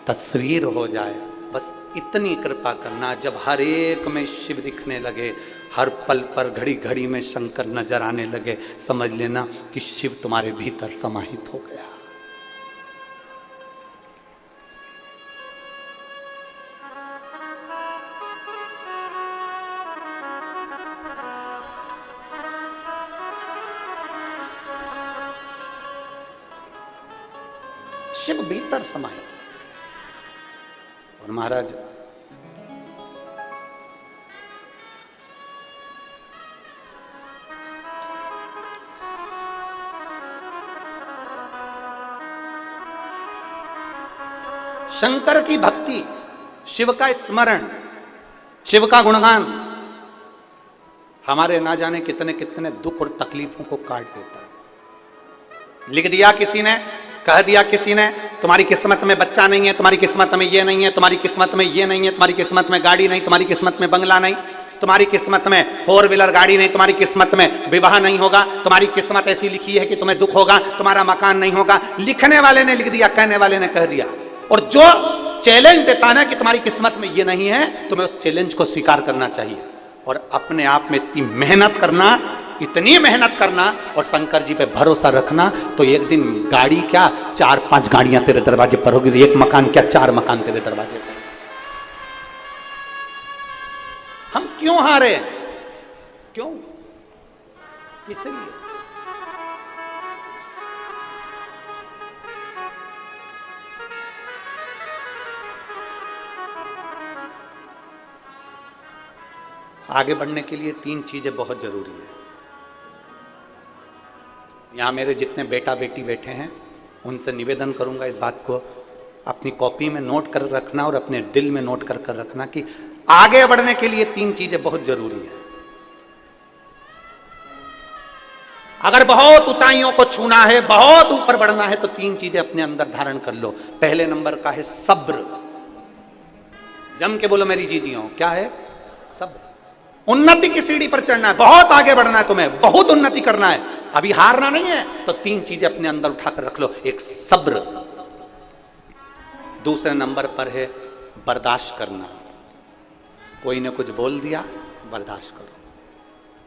Speaker 1: तस्वीर हो जाए। बस इतनी कृपा करना। जब हर एक में शिव दिखने लगे, हर पल पर घड़ी घड़ी में शंकर नजर आने लगे, समझ लेना कि शिव तुम्हारे भीतर समाहित हो गया। शिव भीतर समाहित। और महाराज शंकर की भक्ति, शिव का स्मरण, शिव का गुणगान हमारे ना जाने कितने कितने दुख और तकलीफों को काट देता है। लिख दिया किसी ने, कह दिया किसी ने, तुम्हारी किस्मत में बच्चा नहीं है, तुम्हारी किस्मत में ये नहीं है, तुम्हारी किस्मत में ये नहीं है, तुम्हारी किस्मत में गाड़ी नहीं, तुम्हारी किस्मत में बंगला नहीं, तुम्हारी किस्मत में 4 व्हीलर गाड़ी नहीं, तुम्हारी किस्मत में विवाह नहीं होगा, तुम्हारी किस्मत ऐसी लिखी है कि तुम्हें दुख होगा, तुम्हारा मकान नहीं होगा। लिखने वाले ने लिख दिया, कहने वाले ने कह दिया। और जो चैलेंज देता ना कि तुम्हारी किस्मत में ये नहीं है, तुम्हें उस चैलेंज को स्वीकार करना चाहिए और अपने आप में इतनी मेहनत करना, इतनी मेहनत करना और शंकर जी पे भरोसा रखना, तो एक दिन गाड़ी क्या 4-5 गाड़ियां तेरे दरवाजे पर होगी, एक मकान क्या 4 मकान तेरे दरवाजे पर। हम क्यों हारे? क्यों? किस लिए? आगे बढ़ने के लिए 3 चीजें बहुत जरूरी है। यहां मेरे जितने बेटा बेटी बैठे हैं उनसे निवेदन करूंगा, इस बात को अपनी कॉपी में नोट कर रखना और अपने दिल में नोट कर रखना कि आगे बढ़ने के लिए 3 चीजें बहुत जरूरी है। अगर बहुत ऊंचाइयों को छूना है, बहुत ऊपर बढ़ना है, तो 3 चीजें अपने अंदर धारण कर लो। पहले नंबर का है सब्र। जम के बोलो मेरी जीजियों, क्या है? सब्र। उन्नति की सीढ़ी पर चढ़ना है, बहुत आगे बढ़ना है, तुम्हें बहुत उन्नति करना है, अभी हारना नहीं है, तो 3 चीजें अपने अंदर उठाकर रख लो। एक सब्र, दूसरे नंबर पर है बर्दाश्त करना। कोई ने कुछ बोल दिया, बर्दाश्त करो।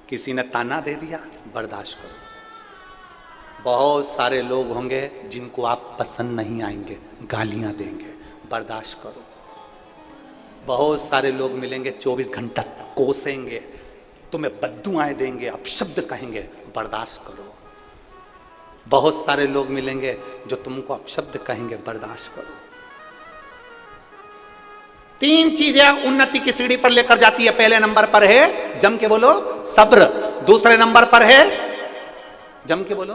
Speaker 1: किसी ने ताना दे दिया, बर्दाश्त करो। बहुत सारे लोग होंगे जिनको आप पसंद नहीं आएंगे, गालियां देंगे, बर्दाश्त करो। बहुत सारे लोग मिलेंगे 24 घंटा कोसेंगे, तुम्हें बद्दुआएं देंगे, अपशब्द कहेंगे, बर्दाश्त करो। बहुत सारे लोग मिलेंगे जो तुमको अपशब्द कहेंगे, बर्दाश्त करो। 3 चीजें उन्नति की सीढ़ी पर लेकर जाती है। पहले नंबर पर है, जम के बोलो, सब्र। दूसरे नंबर पर है, जम के बोलो,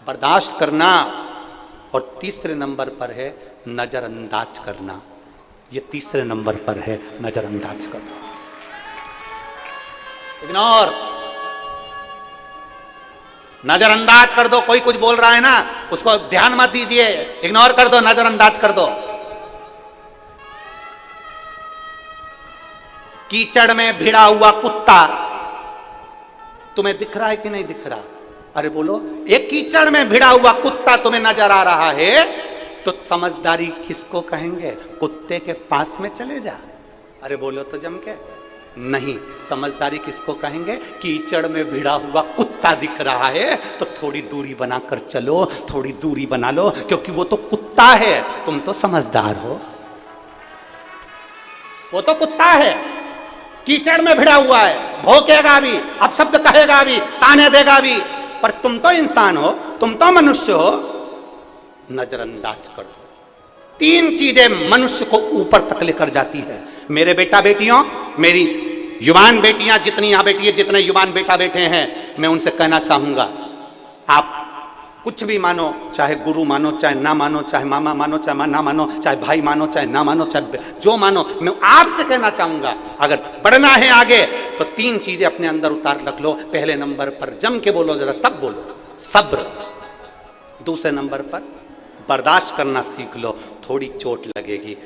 Speaker 1: बर्दाश्त करना। और तीसरे नंबर पर है नजरअंदाज करना। ये तीसरे नंबर पर है, नजरअंदाज करना, इग्नोर, नजरअंदाज कर दो। कोई कुछ बोल रहा है ना, उसको ध्यान मत दीजिए, इग्नोर कर दो, नजरअंदाज कर दो। कीचड़ में भिड़ा हुआ कुत्ता तुम्हें दिख रहा है कि नहीं दिख रहा? अरे बोलो, एक कीचड़ में भिड़ा हुआ कुत्ता तुम्हें नजर आ रहा है, तो समझदारी किसको कहेंगे? कुत्ते के पास में चले जा। अरे बोलो तो जम के, नहीं, समझदारी किसको कहेंगे? कीचड़ में भिड़ा हुआ कुत्ता दिख रहा है तो थोड़ी दूरी बनाकर चलो, थोड़ी दूरी बना लो, क्योंकि वो तो कुत्ता है, तुम तो समझदार हो। वो तो कुत्ता है, कीचड़ में भिड़ा हुआ है, भौंकेगा भी, अपशब्द कहेगा भी, ताने देगा भी, पर तुम तो इंसान हो, तुम तो मनुष्य हो, नजरअंदाज कर दो। 3 चीजें मनुष्य को ऊपर तक लेकर जाती है। मेरे बेटा बेटियों, मेरी युवान बेटियां जितनी यहां बैठी है, जितने युवान बेटा बैठे हैं, मैं उनसे कहना चाहूंगा, आप कुछ भी मानो, चाहे गुरु मानो, चाहे ना मानो, चाहे मामा मानो, चाहे ना मानो, चाहे भाई मानो, चाहे ना मानो, चाहे जो मानो, मैं आपसे कहना चाहूंगा, अगर बढ़ना है आगे तो 3 चीजें अपने अंदर उतार रख लो। पहले नंबर पर जम के बोलो, जरा सब बोलो, सब्र। दूसरे नंबर पर बर्दाश्त करना सीख लो, थोड़ी चोट लगेगी।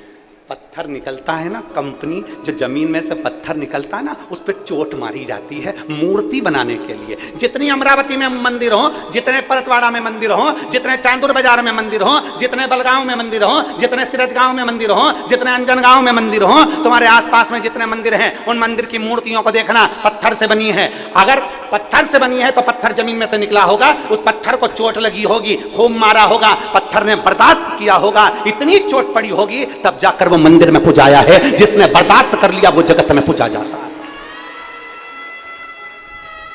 Speaker 1: पत्थर निकलता है ना, कंपनी जो जमीन में से पत्थर पत्थर निकलता ना, उस पर चोट मारी जाती है मूर्ति बनाने के लिए। जितनी अमरावती में मंदिर हो, जितने परतवाड़ा में मंदिर हो, जितने चांदुर बाजार में मंदिर हो, जितने बलगांव में मंदिर हो, जितने सिरजगांव में मंदिर हो, जितने अंजनगांव में मंदिर हो, तुम्हारे आसपास में जितने मंदिर हैं, उन मंदिर की मूर्तियों को देखना पत्थर से बनी है। अगर पत्थर से बनी है तो पत्थर जमीन में से निकला होगा, उस पत्थर को चोट लगी होगी, खूब मारा होगा, पत्थर ने बर्दाश्त किया होगा, इतनी चोट पड़ी होगी, तब जाकर वो मंदिर में पुजाया है। जिसने बर्दाश्त कर लिया वो जगत में पूजा जाता है।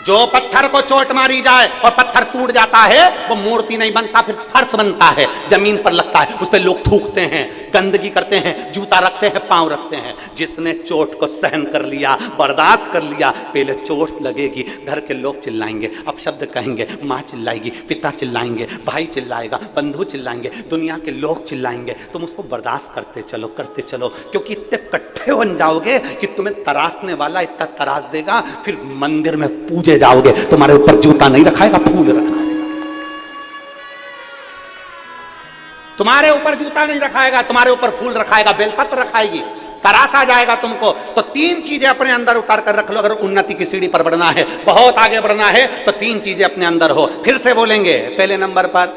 Speaker 1: जो पत्थर को चोट मारी जाए और पत्थर टूट जाता है, वो मूर्ति नहीं बनता, फिर फर्श बनता है, जमीन पर लगता है, उस पर लोग थूकते हैं, गंदगी करते हैं, जूता रखते हैं, पांव रखते हैं। जिसने चोट को सहन कर लिया, बर्दाश्त कर लिया, पहले चोट लगेगी, घर के लोग चिल्लाएंगे, अपशब्द कहेंगे, माँ चिल्लाएगी, पिता चिल्लाएंगे, भाई चिल्लाएगा, बंधु चिल्लाएंगे, दुनिया के लोग चिल्लाएंगे। तुम उसको बर्दाश्त करते चलो, करते चलो, क्योंकि इतने कट्ठे बन जाओगे कि तुम्हें तराशने वाला इतना तराश देगा, फिर मंदिर में पूजे जाओगे, तुम्हारे ऊपर जूता नहीं रखाएगा, फूल रखाएगा। तुम्हारे ऊपर जूता नहीं रखाएगा, तुम्हारे ऊपर फूल रखाएगा, बेलपत्र रखाएगी, तरास आ जाएगा तुमको। तो तीन चीजें अपने अंदर उतार कर रख लो। अगर उन्नति की सीढ़ी पर बढ़ना है, बहुत आगे बढ़ना है, तो तीन चीजें अपने अंदर हो। फिर से बोलेंगे, पहले नंबर पर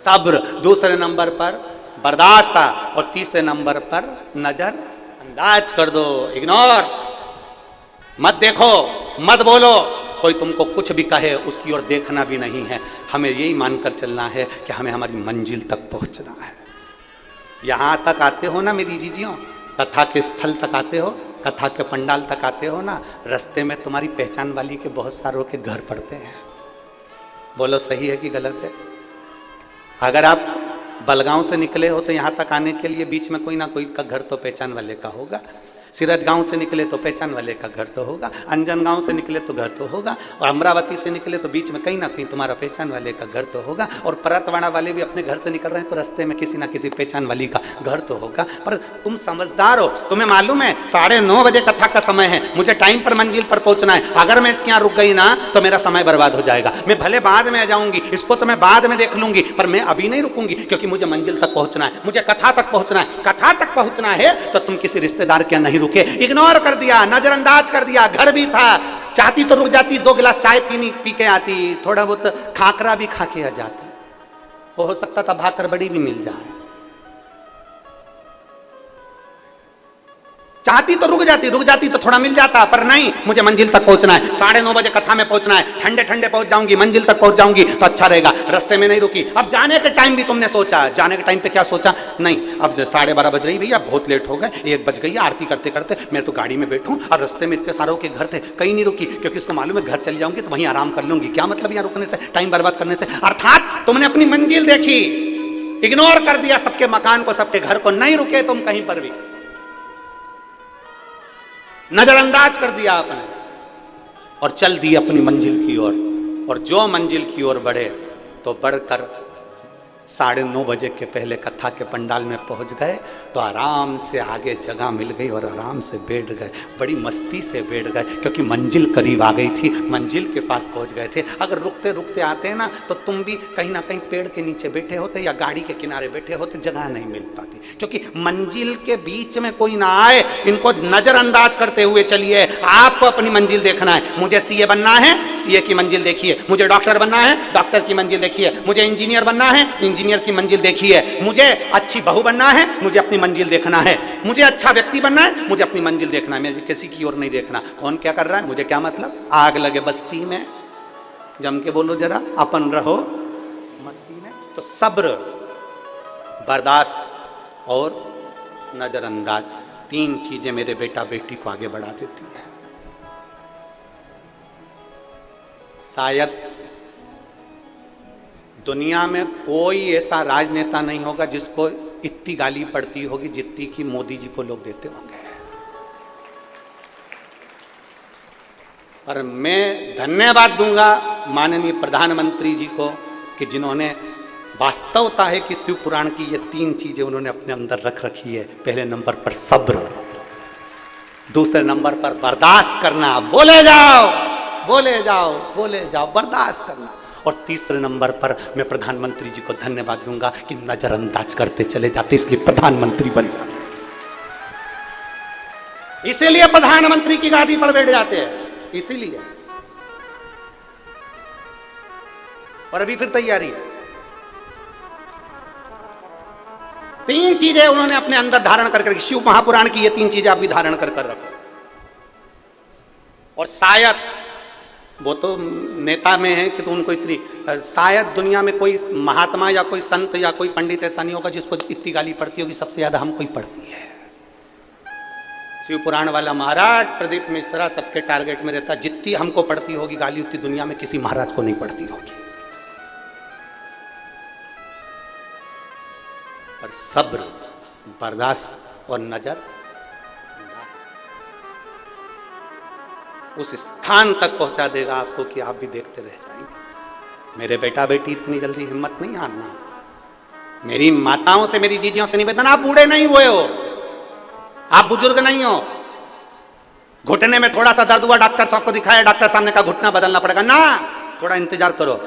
Speaker 1: सब्र, दूसरे नंबर पर बर्दाश्त, और तीसरे नंबर पर नजर अंदाज कर दो, इग्नोर मत देखो, मत बोलो। कोई तुमको कुछ भी कहे उसकी ओर देखना भी नहीं है। हमें यही मानकर चलना है कि हमें हमारी मंजिल तक पहुंचना है। यहां तक आते हो ना मेरी जीजियों, कथा के स्थल तक आते हो, कथा के पंडाल तक आते हो ना, रास्ते में तुम्हारी पहचान वाली के बहुत सारों के घर पड़ते हैं। बोलो सही है कि गलत है? अगर आप बलगांव से निकले हो तो यहाँ तक आने के लिए बीच में कोई ना कोई का घर तो पहचान वाले का होगा। सिरज गांव से निकले तो पहचान वाले का घर तो होगा, अंजन गांव से निकले तो घर तो होगा, और अमरावती से निकले तो बीच में कहीं ना कहीं तुम्हारा पहचान वाले का घर तो होगा, और परतवाड़ा वाले भी अपने घर से निकल रहे हैं तो रास्ते में किसी ना किसी पहचान वाली का घर तो होगा। पर तुम समझदार हो, तुम्हें मालूम है 9:30 बजे कथा का समय है, मुझे टाइम पर मंजिल पर पहुंचना है। अगर मैं इसके यहाँ रुक गई ना तो मेरा समय बर्बाद हो जाएगा। मैं भले बाद में आ जाऊंगी, इसको तो मैं बाद में देख लूंगी, पर मैं अभी नहीं रुकूंगी, क्योंकि मुझे मंजिल तक पहुंचना है, मुझे कथा तक पहुंचना है। कथा तक पहुंचना है तो तुम किसी रिश्तेदार के नहीं रुके, इग्नोर कर दिया, नजरअंदाज कर दिया। घर भी था, चाहती तो रुक जाती, 2 गिलास चाय पी के आती, थोड़ा बहुत खाकरा भी खा के आ जाती, हो सकता था भाकर बड़ी भी मिल जाए। चाहती तो रुक जाती तो थोड़ा मिल जाता, पर नहीं, मुझे मंजिल तक पहुंचना है। 9:30 बजे कथा में पहुंचना है, ठंडे ठंडे पहुंच जाऊंगी, मंजिल तक पहुंच जाऊंगी तो अच्छा रहेगा। रास्ते में नहीं रुकी। अब जाने के टाइम भी तुमने सोचा, जाने के टाइम पे क्या सोचा? नहीं, अब 12:30 बज रही भैया, बहुत लेट हो गए, 1 बज गई, आरती करते करते मैं तो गाड़ी में बैठूं, और रास्ते में इतने सारों के घर थे, कहीं नहीं रुकी, क्योंकि उसको मालूम है घर चली जाऊंगी तो वहीं आराम कर लूंगी। क्या मतलब यहाँ रुकने से, टाइम बर्बाद करने से? अर्थात तुमने अपनी मंजिल देखी, इग्नोर कर दिया सबके मकान को, सबके घर को, नहीं रुके तुम कहीं पर भी, नजरअंदाज कर दिया आपने और चल दी अपनी मंजिल की ओर। और जो मंजिल की ओर बढ़े तो बढ़कर 9:30 बजे के पहले कथा के पंडाल में पहुंच गए तो आराम से आगे जगह मिल गई और आराम से बैठ गए, बड़ी मस्ती से बैठ गए, क्योंकि मंजिल करीब आ गई थी, मंजिल के पास पहुंच गए थे। अगर रुकते रुकते आते ना तो तुम भी कहीं ना कहीं पेड़ के नीचे बैठे होते या गाड़ी के किनारे बैठे होते, जगह नहीं मिल पाती, क्योंकि मंजिल के बीच में कोई ना आए। इनको नजरअंदाज करते हुए चलिए, आपको अपनी मंजिल देखना है। मुझे सीए बनना है, सीए की मंजिल देखिए। मुझे डॉक्टर बनना है, डॉक्टर की मंजिल देखिए। मुझे इंजीनियर बनना है, इंजीनियर की मंजिल देखिए। मुझे अच्छी बहू बनना है, मुझे अपनी मंजिल देखना है। मुझे अच्छा व्यक्ति बनना है, मुझे अपनी मंजिल देखना है, मुझे किसी की ओर नहीं देखना। कौन क्या कर रहा है मुझे क्या मतलब। आग लगे बस्ती में, जम के बोलो जरा, अपन रहो मस्ती में। तो सब्र, बर्दाश्त और नजरअंदाज, 3 चीजें मेरे बेटा बेटी को आगे बढ़ा देती है। शायद दुनिया में कोई ऐसा राजनेता नहीं होगा जिसको इतनी गाली पड़ती होगी जितनी कि मोदी जी को लोग देते होंगे। और मैं धन्यवाद दूंगा माननीय प्रधानमंत्री जी को कि जिन्होंने, वास्तवता है कि शिव पुराण की ये 3 चीजें उन्होंने अपने अंदर रख रखी है। पहले नंबर पर सब्र, दूसरे नंबर पर बर्दाश्त करना, बोले जाओ बोले जाओ बोले जाओ, बर्दाश्त करना, और तीसरे नंबर पर मैं प्रधानमंत्री जी को धन्यवाद दूंगा कि नजरअंदाज करते चले जाते, इसलिए प्रधानमंत्री बन जाते। इसीलिए प्रधानमंत्री की गादी पर बैठ जाते हैं, इसीलिए। और अभी फिर तैयारी है। 3 चीजें उन्होंने अपने अंदर धारण कर शिव महापुराण की ये 3 चीजें आप भी धारण कर रखो। और शायद वो तो नेता में है कि तो उनको इतनी, शायद दुनिया में कोई महात्मा या कोई संत या कोई पंडित ऐसा नहीं होगा जिसको इतनी गाली पड़ती होगी। सबसे ज्यादा हमको ही पड़ती है। शिव पुराण वाला महाराज प्रदीप मिश्रा सबके टारगेट में रहता। जितनी हमको पड़ती होगी गाली उतनी दुनिया में किसी महाराज को नहीं पड़ती होगी। पर सब्र, बर्दाश्त और नजर उस स्थान तक पहुंचा देगा आपको कि आप भी देखते रह जाएंगे। मेरे बेटा बेटी इतनी जल्दी हिम्मत नहीं हारना। मेरी माताओं से, मेरी जीजियों से निवेदन, आप बूढ़े नहीं हुए हो, आप बुजुर्ग नहीं हो। घुटने में थोड़ा सा दर्द हुआ, डॉक्टर साहब को दिखाया, डॉक्टर साहब ने कहा घुटना बदलना पड़ेगा ना, थोड़ा इंतजार करो।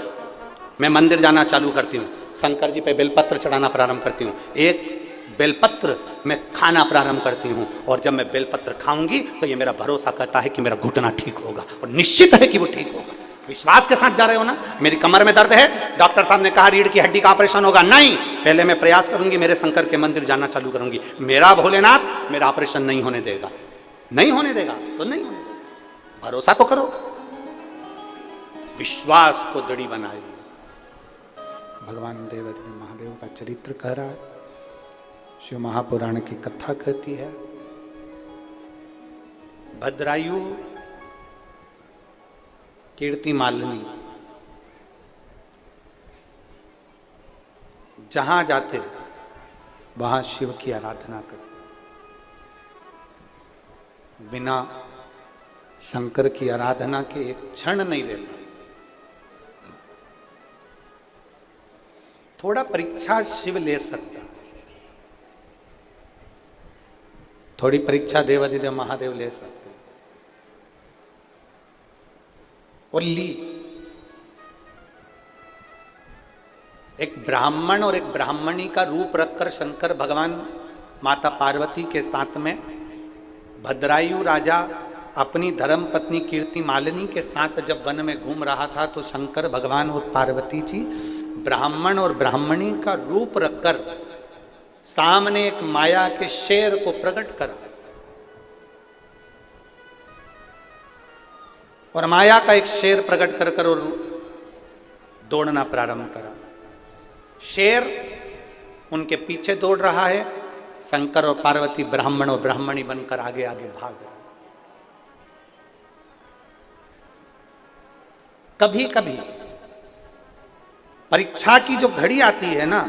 Speaker 1: मैं मंदिर जाना चालू करती हूँ, शंकर जी पे बेलपत्र चढ़ाना प्रारंभ करती हूँ, एक बेलपत्र मैं खाना प्रारंभ करती हूँ, और जब मैं बेलपत्र खाऊंगी तो ये मेरा भरोसा करता है कि मेरा घुटना ठीक होगा, और निश्चित है कि वो ठीक होगा। विश्वास के साथ जा रहे हो ना। मेरी कमर में दर्द है, डॉक्टर साहब ने कहा रीढ़ की हड्डी का ऑपरेशन होगा, नहीं, पहले मैं प्रयास करूंगी, मेरे शंकर के मंदिर जाना चालू करूंगी, मेरा भोलेनाथ मेरा ऑपरेशन नहीं होने देगा। नहीं होने देगा तो नहीं होने देगा, भरोसा तो करो, विश्वास को दृढ़ बनाए। भगवान देवाधिदेव महादेव का चरित्र कह रहा है, शिव महापुराण की कथा कहती है। भद्रायु कीर्ति मालिनी जहां जाते वहां शिव की आराधना करते, बिना शंकर की आराधना के एक क्षण नहीं रहता। थोड़ा परीक्षा शिव ले सकता, थोड़ी परीक्षा देवाधिदेव महादेव ले सकते, और ली। एक ब्राह्मण और एक ब्राह्मणी का रूप रखकर शंकर भगवान माता पार्वती के साथ में, भद्रायु राजा अपनी धर्म पत्नी कीर्ति मालिनी के साथ जब वन में घूम रहा था, तो शंकर भगवान और पार्वती जी ब्राह्मण और ब्राह्मणी का रूप रखकर सामने एक माया के शेर को प्रकट करा, और माया का एक शेर प्रकट कर और दौड़ना प्रारंभ करा। शेर उनके पीछे दौड़ रहा है, शंकर और पार्वती ब्राह्मण और ब्राह्मणी बनकर आगे आगे भाग रहे। कभी कभी परीक्षा की जो घड़ी आती है ना,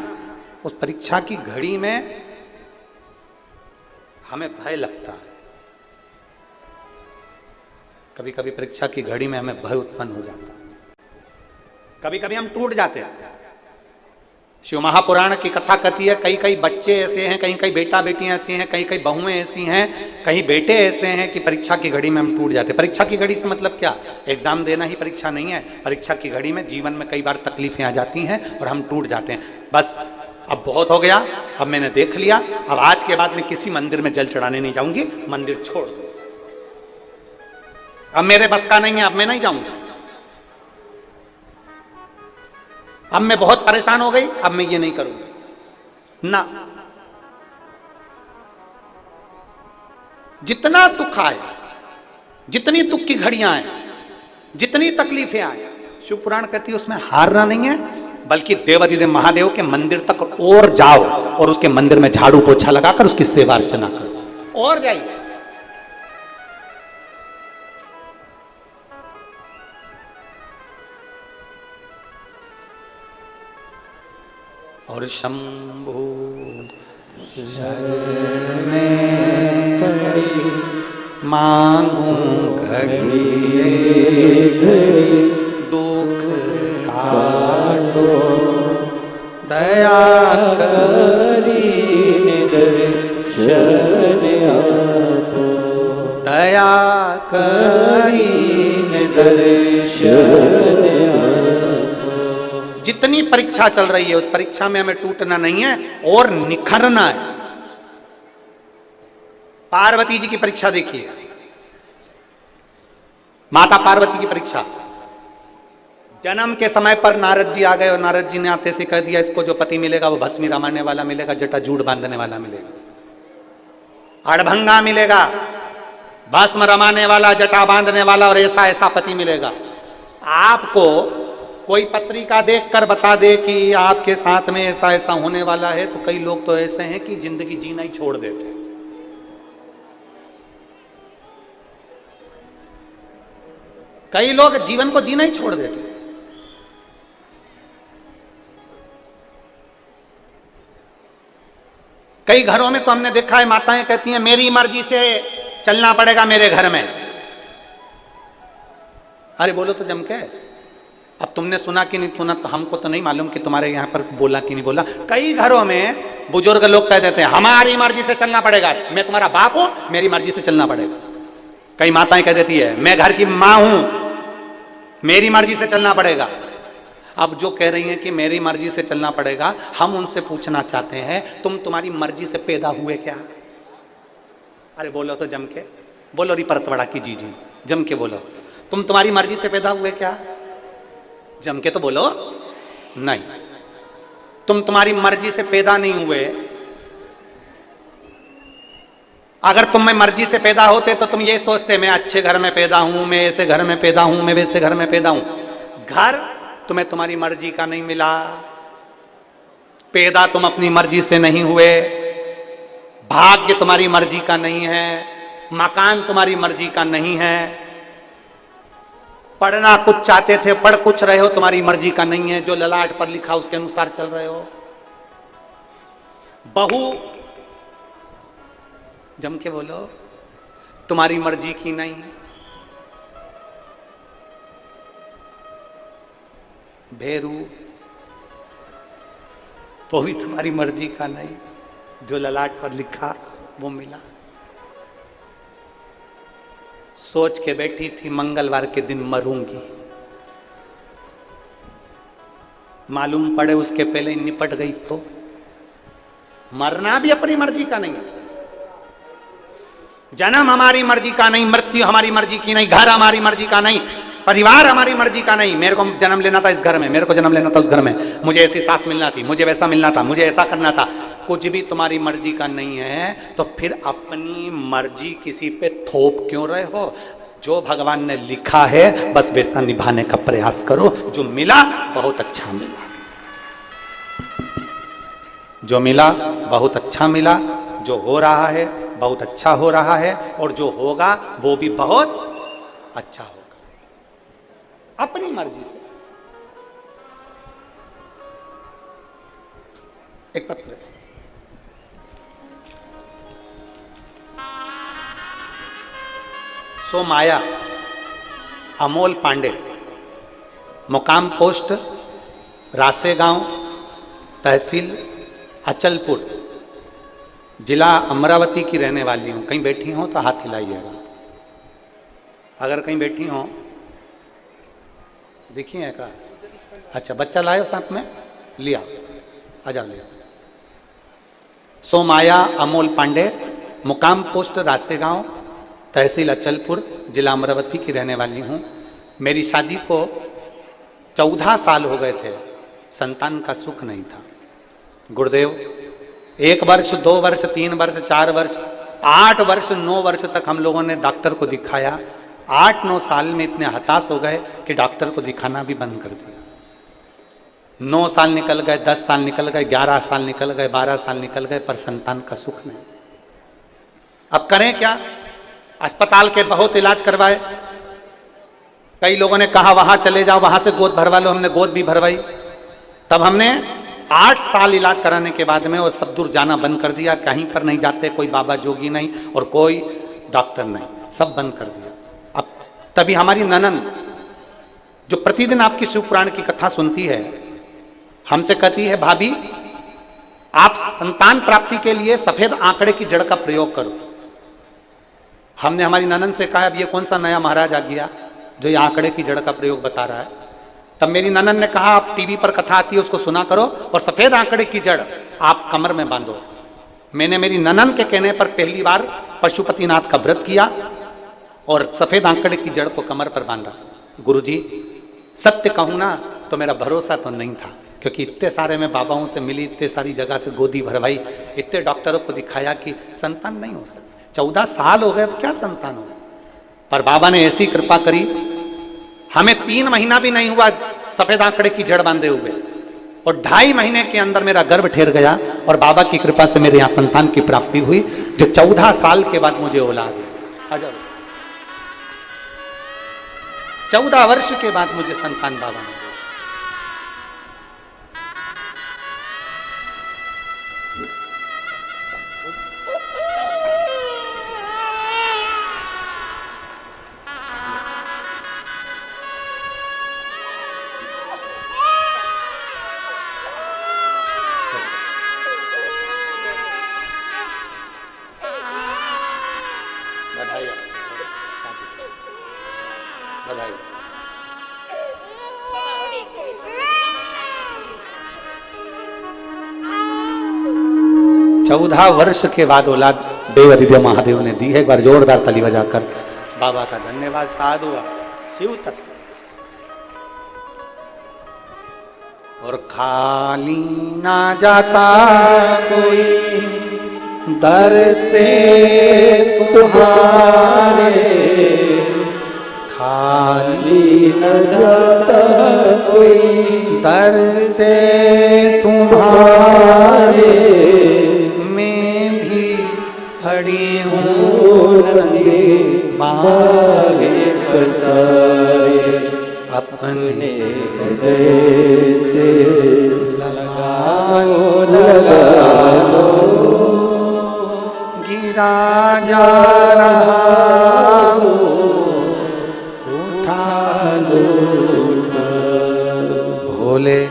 Speaker 1: उस परीक्षा की घड़ी में हमें भय लगता है। कभी कभी परीक्षा की घड़ी में हमें भय उत्पन्न हो जाता है, कभी कभी हम टूट जाते हैं। शिव महापुराण की कथा कहती है, कई कई बच्चे ऐसे हैं, कई कई बेटा बेटियां ऐसी हैं, कई कई बहुएं ऐसी हैं, कई बेटे ऐसे हैं कि परीक्षा की घड़ी में हम टूट जाते हैं। परीक्षा की घड़ी से मतलब क्या? एग्जाम देना ही परीक्षा नहीं है। परीक्षा की घड़ी में जीवन में कई बार तकलीफें आ जाती हैं और हम टूट जाते हैं। बस अब बहुत हो गया, अब मैंने देख लिया, अब आज के बाद मैं किसी मंदिर में जल चढ़ाने नहीं जाऊंगी, मंदिर छोड़ दो, अब मेरे बस का नहीं है, अब मैं नहीं जाऊंगा, अब मैं बहुत परेशान हो गई, अब मैं ये नहीं करूंगा ना। जितना दुख आए, जितनी दुख की घड़ियां आए, जितनी तकलीफें आए, शिव पुराण कहती है उसमें हारना नहीं है, बल्कि देवाधिदेव महादेव के मंदिर तक और जाओ और उसके मंदिर में झाड़ू पोछा लगाकर उसकी सेवा अर्चना करो, और जाइए। और शंभु शरणे मांगू घड़ी दुख काटो, दया करी दर्शन आपो, दया करी दर्शन। जितनी परीक्षा चल रही है उस परीक्षा में हमें टूटना नहीं है और निखरना है। पार्वती जी की परीक्षा देखिए, माता पार्वती की परीक्षा। जन्म के समय पर नारद जी आ गए और नारद जी ने आते से कह दिया इसको जो पति मिलेगा वो भस्मी रामाने वाला मिलेगा, जटा जूड़ बांधने वाला मिलेगा, अड़भंगा मिलेगा, भस्म रमाने वाला, जटा बांधने वाला, और ऐसा ऐसा पति मिलेगा। आपको कोई पत्रिका देखकर बता दे कि आपके साथ में ऐसा ऐसा होने वाला है, तो कई लोग तो ऐसे हैं कि जिंदगी जीना ही छोड़ देते। कई लोग जीवन को जीना ही छोड़ देते। कई घरों में तो हमने देखा है, माताएं कहती हैं मेरी मर्जी से चलना पड़ेगा मेरे घर में। अरे बोलो तो जम के। अब तुमने सुना कि नहीं सुना तो हमको तो नहीं मालूम कि तुम्हारे यहां पर बोला कि नहीं बोला। कई घरों में बुजुर्ग लोग कह देते हैं हमारी मर्जी से चलना पड़ेगा, मैं तुम्हारा बाप हूं, मेरी मर्जी से चलना पड़ेगा। कई माताएं कह देती है मैं घर की मां हूं, मेरी मर्जी से चलना पड़ेगा। अब जो कह रही हैं कि मेरी मर्जी से चलना पड़ेगा, हम उनसे पूछना चाहते हैं तुम्हारी मर्जी से पैदा हुए क्या? अरे बोलो तो जम के, बोलो री परतवाड़ा की जी जम के बोलो, तुम्हारी मर्जी से पैदा हुए क्या? जम के तो बोलो। नहीं, तुम्हारी मर्जी से पैदा नहीं हुए। अगर तुम में मर्जी से पैदा होते तो तुम ये सोचते मैं अच्छे घर में पैदा हूं, मैं ऐसे घर में पैदा हूं, मैं वैसे घर में पैदा हूं। घर तुम्हें तुम्हारी मर्जी का नहीं मिला, पैदा तुम अपनी मर्जी से नहीं हुए, भाग्य तुम्हारी मर्जी का नहीं है, मकान तुम्हारी मर्जी का नहीं है, पढ़ना कुछ चाहते थे पढ़ कुछ रहे हो, तुम्हारी मर्जी का नहीं है, जो ललाट पर लिखा उसके अनुसार चल रहे हो। बहू जम के बोलो, तुम्हारी मर्जी की नहीं। भेरू वो भी तुम्हारी मर्जी का नहीं, जो ललाट पर लिखा वो मिला। सोच के बैठी थी मंगलवार के दिन मरूंगी, मालूम पड़े उसके पहले ही निपट गई तो। मरना भी अपनी मर्जी का नहीं है, जन्म हमारी मर्जी का नहीं, मृत्यु हमारी मर्जी की नहीं, घर हमारी मर्जी का नहीं, परिवार हमारी मर्जी का नहीं। मेरे को जन्म लेना था इस घर में, मेरे को जन्म लेना था उस घर में, मुझे ऐसी सास मिलना थी, मुझे वैसा मिलना था, मुझे ऐसा करना था। कुछ भी तुम्हारी मर्जी का नहीं है तो फिर अपनी मर्जी किसी पे थोप क्यों रहे हो? जो भगवान ने लिखा है बस वैसा निभाने का प्रयास करो। जो मिला बहुत अच्छा मिला, जो मिला बहुत अच्छा मिला, जो हो रहा है बहुत अच्छा हो रहा है, और जो होगा वो भी बहुत अच्छा होगा अपनी मर्जी से। एक पत्र सो माया अमोल पांडे, मुकाम पोस्ट रासेगांव, तहसील अचलपुर, जिला अमरावती की रहने वाली हूँ। कहीं बैठी हो तो हाथ हिलाइएगा, अगर कहीं बैठी हो देखिए का। अच्छा बच्चा लाए साथ में, लिया आ जाओ लिया। सोमाया अमोल पांडे, मुकाम पोस्ट रासेगांव, तहसील अचलपुर, जिला अमरावती की रहने वाली हूँ। मेरी शादी को 14 साल हो गए थे, संतान का सुख नहीं था। गुरुदेव 1 वर्ष 2 वर्ष 3 वर्ष 4 वर्ष 8 वर्ष 9 वर्ष तक हम लोगों ने डॉक्टर को दिखाया। 8-9 साल में इतने हताश हो गए कि डॉक्टर को दिखाना भी बंद कर दिया। 9 साल निकल गए, 10 साल निकल गए, 11 साल निकल गए, 12 साल निकल गए, पर संतान का सुख नहीं। अब करें क्या? अस्पताल के बहुत इलाज करवाए, कई लोगों ने कहा वहां चले जाओ, वहां से गोद भरवा लो, हमने गोद भी भरवाई। तब हमने 8 साल इलाज कराने के बाद में और सब दूर जाना बंद कर दिया। कहीं पर नहीं जाते, कोई बाबा जोगी नहीं और कोई डॉक्टर नहीं, सब बंद कर दिया। अब तभी हमारी ननद जो प्रतिदिन आपकी शिव पुराण की कथा सुनती है, हमसे कहती है भाभी आप संतान प्राप्ति के लिए सफेद आंकड़े की जड़ का प्रयोग करो। हमने हमारी ननद से कहा अब ये कौन सा नया महाराज आ गया जो ये आंकड़े की जड़ का प्रयोग बता रहा है। तब मेरी ननद ने कहा आप टीवी पर कथा आती है उसको सुना करो और सफेद आंकड़े की जड़ आप कमर में बांधो। मैंने मेरी ननद के कहने पर पहली बार पशुपतिनाथ का व्रत किया और सफेद आंकड़े की जड़ को कमर पर बांधा। गुरुजी सत्य कहूं ना तो मेरा भरोसा तो नहीं था, क्योंकि इतने सारे मैं बाबाओं से मिली, इतने सारी जगह से गोदी भरवाई, इतने डॉक्टरों को दिखाया कि संतान नहीं हो सकती। 14 साल हो गए, अब क्या संतान हो। पर बाबा ने ऐसी कृपा करी, हमें 3 महीना भी नहीं हुआ सफेद आंकड़े की जड़ बांधे हुए, और 2.5 महीने के अंदर मेरा गर्भ ठहर गया और बाबा की कृपा से मेरे यहाँ संतान की प्राप्ति हुई, जो 14 साल के बाद मुझे औलाद है। 14 वर्ष के बाद मुझे संतान बाबा ने। बधाई। 14 वर्ष के बाद औलाद देवहृदय महादेव ने दी है। एक बार जोरदार ताली बजाकर बाबा का धन्यवाद। साधु शिव तक। और खाली ना जाता कोई दर से तुम्हारे, खाली न जाता कोई दर से तुम्हारे, मैं भी खड़ी हूँ नंगे बागे पसारे, अपने हृदय से लगा लो, गिरा जा रहा हूँ, उठा लो भोले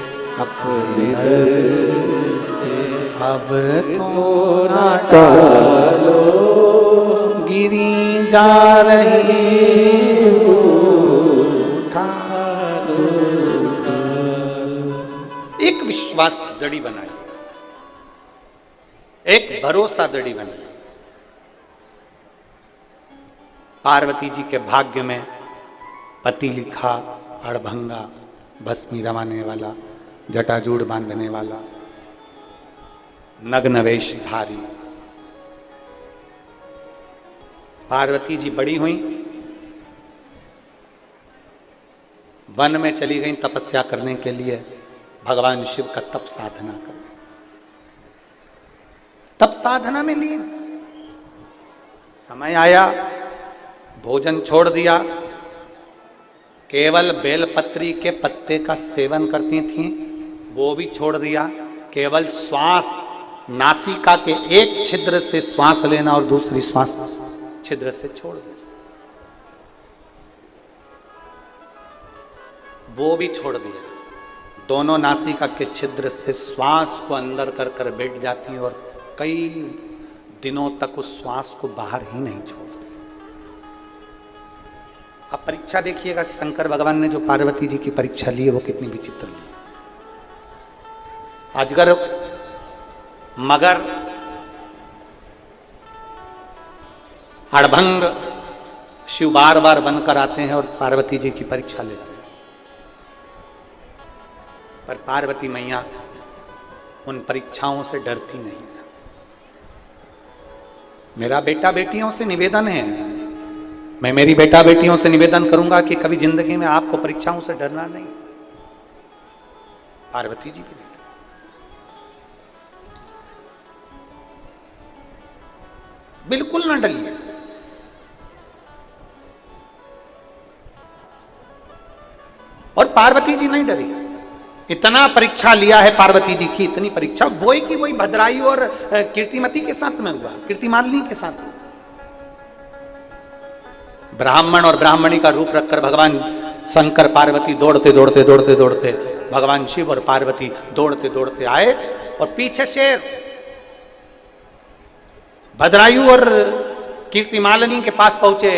Speaker 1: अपने हृदय से, अब तो ना टालो, गिरी जा रही हूँ, उठा लो। एक विश्वास जड़ी बनाई, एक भरोसा जड़ी बनाई। पार्वती जी के भाग्य में पति लिखा, अड़भंगा, भस्मी रवाने वाला, जटाजूड़ बांधने वाला, नग्न वेशधारी। पार्वती जी बड़ी हुई, वन में चली गई तपस्या करने के लिए, भगवान शिव का तप साधना कर। तप साधना में लीन, समय आया भोजन छोड़ दिया, केवल बेलपत्री के पत्ते का सेवन करती थीं, वो भी छोड़ दिया। केवल श्वास, नासिका के एक छिद्र से श्वास लेना और दूसरी श्वास छिद्र से छोड़ देना, वो भी छोड़ दिया। दोनों नासिका के छिद्र से श्वास को अंदर कर कर बैठ जाती और कई दिनों तक उस श्वास को बाहर ही नहीं छोड़ती। अब परीक्षा देखिएगा, शंकर भगवान ने जो पार्वती जी की परीक्षा ली है वो कितनी विचित्र ली। अजगर, मगर, अड़भंग शिव बार बार बनकर आते हैं और पार्वती जी की परीक्षा लेते हैं, पर पार्वती मैया उन परीक्षाओं से डरती नहीं है। मेरा बेटा बेटियों से निवेदन है, मैं मेरी बेटा बेटियों से निवेदन करूंगा कि कभी जिंदगी में आपको परीक्षाओं से डरना नहीं। पार्वती जी भी बिल्कुल ना डरिए। और पार्वती जी नहीं डरी। इतना परीक्षा लिया है पार्वती जी की, इतनी परीक्षा वही की वही भद्रायु और कीर्तिमती के साथ में हुआ, कीर्तिमालिनी के साथ हुआ। ब्राह्मण और ब्राह्मणी का रूप रखकर भगवान शंकर पार्वती दौड़ते दौड़ते दौड़ते दौड़ते, भगवान शिव और पार्वती दौड़ते दौड़ते आए और पीछे से भद्रायु और कीर्तिमालिनी के पास पहुंचे।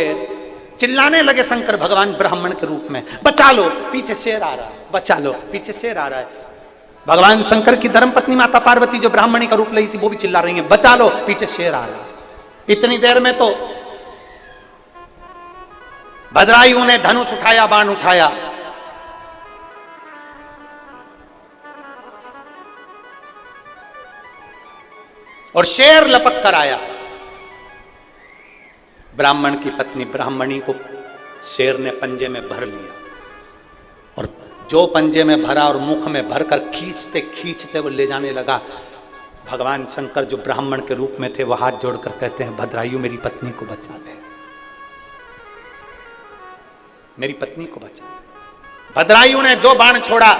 Speaker 1: चिल्लाने लगे शंकर भगवान ब्राह्मण के रूप में, बचा लो पीछे शेर आ रहा है, बचा लो पीछे शेर आ रहा है। भगवान शंकर की धर्मपत्नी माता पार्वती जो ब्राह्मणी का रूप ली थी वो भी चिल्ला रही है, बचा लो पीछे शेर आ रहा है। इतनी देर में तो भद्रायु ने धनुष उठाया, बाण उठाया, और शेर लपक कर आया। ब्राह्मण की पत्नी ब्राह्मणी को शेर ने पंजे में भर लिया, और जो पंजे में भरा और मुख में भरकर खींचते खींचते वो ले जाने लगा। भगवान शंकर जो ब्राह्मण के रूप में थे वो हाथ जोड़कर कहते हैं, भद्रायु मेरी पत्नी को बचा ले, मेरी पत्नी को बचा ले। भद्रायु ने जो बाण छोड़ा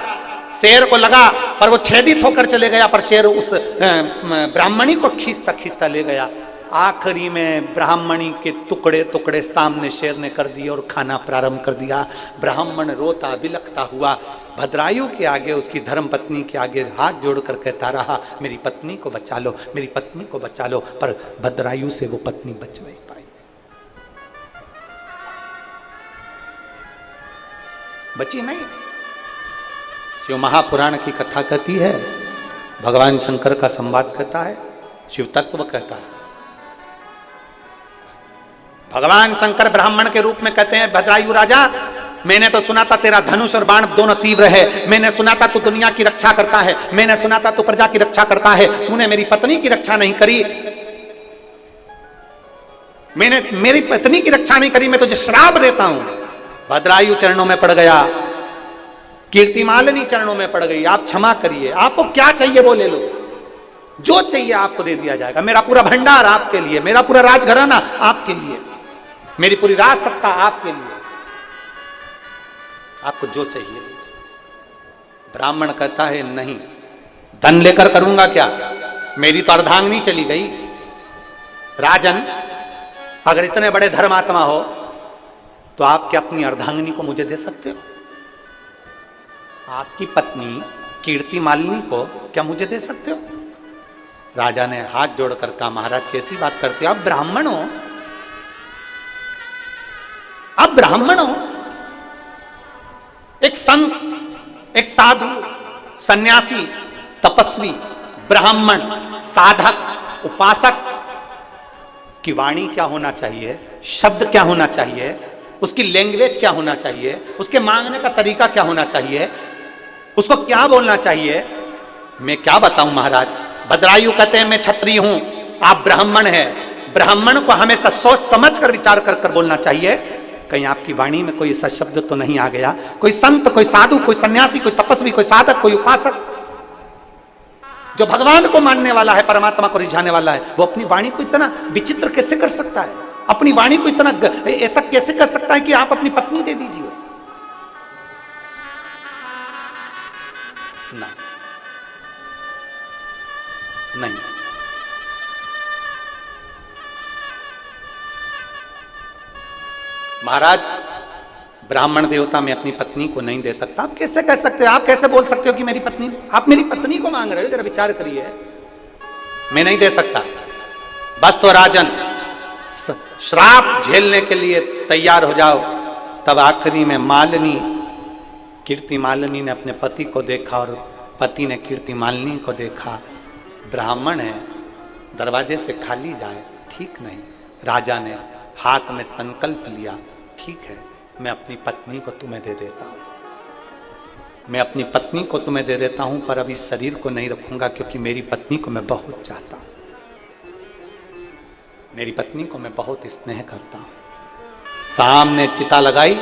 Speaker 1: शेर को लगा, पर वो छेदित होकर चले गया, पर शेर उस ब्राह्मणी को खींचता खींचता ले गया। आखिरी में ब्राह्मणी के टुकड़े टुकड़े सामने शेर ने कर दिए और खाना प्रारंभ कर दिया। ब्राह्मण रोता बिलखता हुआ भद्रायु के आगे, उसकी धर्म पत्नी के आगे हाथ जोड़कर कहता रहा, मेरी पत्नी को बचा लो, मेरी पत्नी को बचा लो। पर भद्रायु से वो पत्नी बच नहीं पाई, बची नहीं। शिव महापुराण की कथा कहती है, भगवान शंकर का संवाद कहता है, शिव तत्व कहता है। भगवान शंकर ब्राह्मण के रूप में कहते हैं, भद्रायु राजा, मैंने तो सुना था तेरा धनुष और बाण दोनों तीव्र है, मैंने सुना था तू दुनिया की रक्षा करता है, मैंने सुना था तू प्रजा की रक्षा करता है, तूने मेरी पत्नी की रक्षा नहीं करी, मैंने मेरी पत्नी की रक्षा नहीं करी, मैं तुझे श्राप देता हूं। भद्रायु चरणों में पड़ गया, कीर्तिमालिनी चरणों में पड़ गई, आप क्षमा करिए, आपको क्या चाहिए वो ले लो, जो चाहिए आपको दे दिया जाएगा, मेरा पूरा भंडार आपके लिए, मेरा पूरा राजघराना आपके लिए, मेरी पूरी राज सत्ता आपके लिए, आपको जो चाहिए लीजिए। ब्राह्मण कहता है, नहीं, धन लेकर करूंगा क्या, मेरी तो अर्धांगिनी चली गई। राजन, अगर इतने बड़े धर्मात्मा हो तो आप क्या अपनी अर्धांगिनी को मुझे दे सकते हो? आपकी पत्नी कीर्तिमालिनी को क्या मुझे दे सकते हो? राजा ने हाथ जोड़कर कहा, महाराज कैसी बात करते हो, आप ब्राह्मण हो, आप ब्राह्मण हो, एक संत, एक साधु, सन्यासी, तपस्वी, ब्राह्मण, साधक, उपासक की वाणी क्या होना चाहिए, शब्द क्या होना चाहिए, उसकी लैंग्वेज क्या होना चाहिए, उसके मांगने का तरीका क्या होना चाहिए, उसको क्या बोलना चाहिए, मैं क्या बताऊं महाराज। भद्रायु कहते हैं, मैं क्षत्रिय हूं, आप ब्राह्मण हैं, ब्राह्मण को हमेशा सोच समझ कर विचार कर कर बोलना चाहिए। कहीं आपकी वाणी में कोई ऐसा शब्द तो नहीं आ गया, कोई संत, कोई साधु, कोई सन्यासी, कोई तपस्वी, कोई साधक, कोई उपासक जो भगवान को मानने वाला है, परमात्मा को रिझाने वाला है, वो अपनी वाणी को इतना विचित्र कैसे कर सकता है, अपनी वाणी को इतना ऐसा कैसे कर सकता है कि आप अपनी पत्नी दे दीजिए? नहीं, महाराज, ब्राह्मण देवता मैं अपनी पत्नी को नहीं दे सकता। आप कैसे कह सकते हो, आप कैसे बोल सकते हो कि मेरी पत्नी, आप मेरी पत्नी को मांग रहे हो? जरा विचार करिए, मैं नहीं दे सकता। बस तो राजन, श्राप झेलने के लिए तैयार हो जाओ। तब आखिरी में मालिनी, कीर्ति मालिनी ने अपने पति को देखा और पति ने कीर्ति मालिनी को देखा। ब्राह्मण है, दरवाजे से खाली जाए, ठीक नहीं। राजा ने हाथ में संकल्प लिया, ठीक है, मैं अपनी पत्नी को तुम्हें दे देता हूं, मैं अपनी पत्नी को तुम्हें दे देता हूं, पर अभी शरीर को नहीं रखूंगा, क्योंकि मेरी पत्नी को मैं बहुत चाहता हूं, मेरी पत्नी को मैं बहुत स्नेह करता हूं। सामने चिता लगाई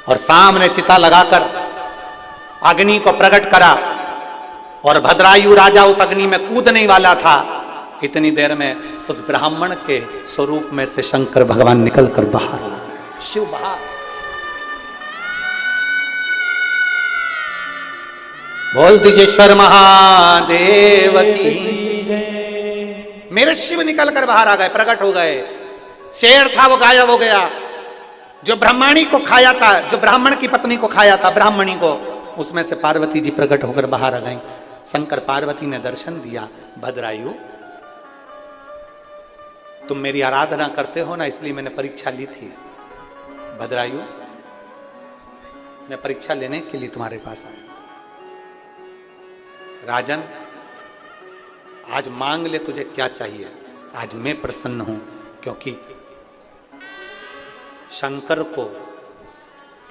Speaker 1: और सामने चिता लगाकर अग्नि को प्रकट करा, और भद्रायु राजा उस अग्नि में कूदने वाला था। इतनी देर में उस ब्राह्मण के स्वरूप में से शंकर भगवान निकलकर बाहर आ, शिव बाहर। बोल दीजिए ईश्वर महादेव की। मेरे शिव निकलकर बाहर आ गए, प्रकट हो गए। शेर था वो गायब हो गया, जो ब्राह्मणी को खाया था, जो ब्राह्मण की पत्नी को खाया था, ब्राह्मणी को, उसमें से पार्वती जी प्रकट होकर बाहर आ गई। शंकर पार्वती ने दर्शन दिया, भद्रायु तुम मेरी आराधना करते हो ना, इसलिए मैंने परीक्षा ली थी। भद्रायु, मैं परीक्षा लेने के लिए तुम्हारे पास आया। राजन, आज मांग ले, तुझे क्या चाहिए? आज मैं प्रसन्न हूं, क्योंकि शंकर को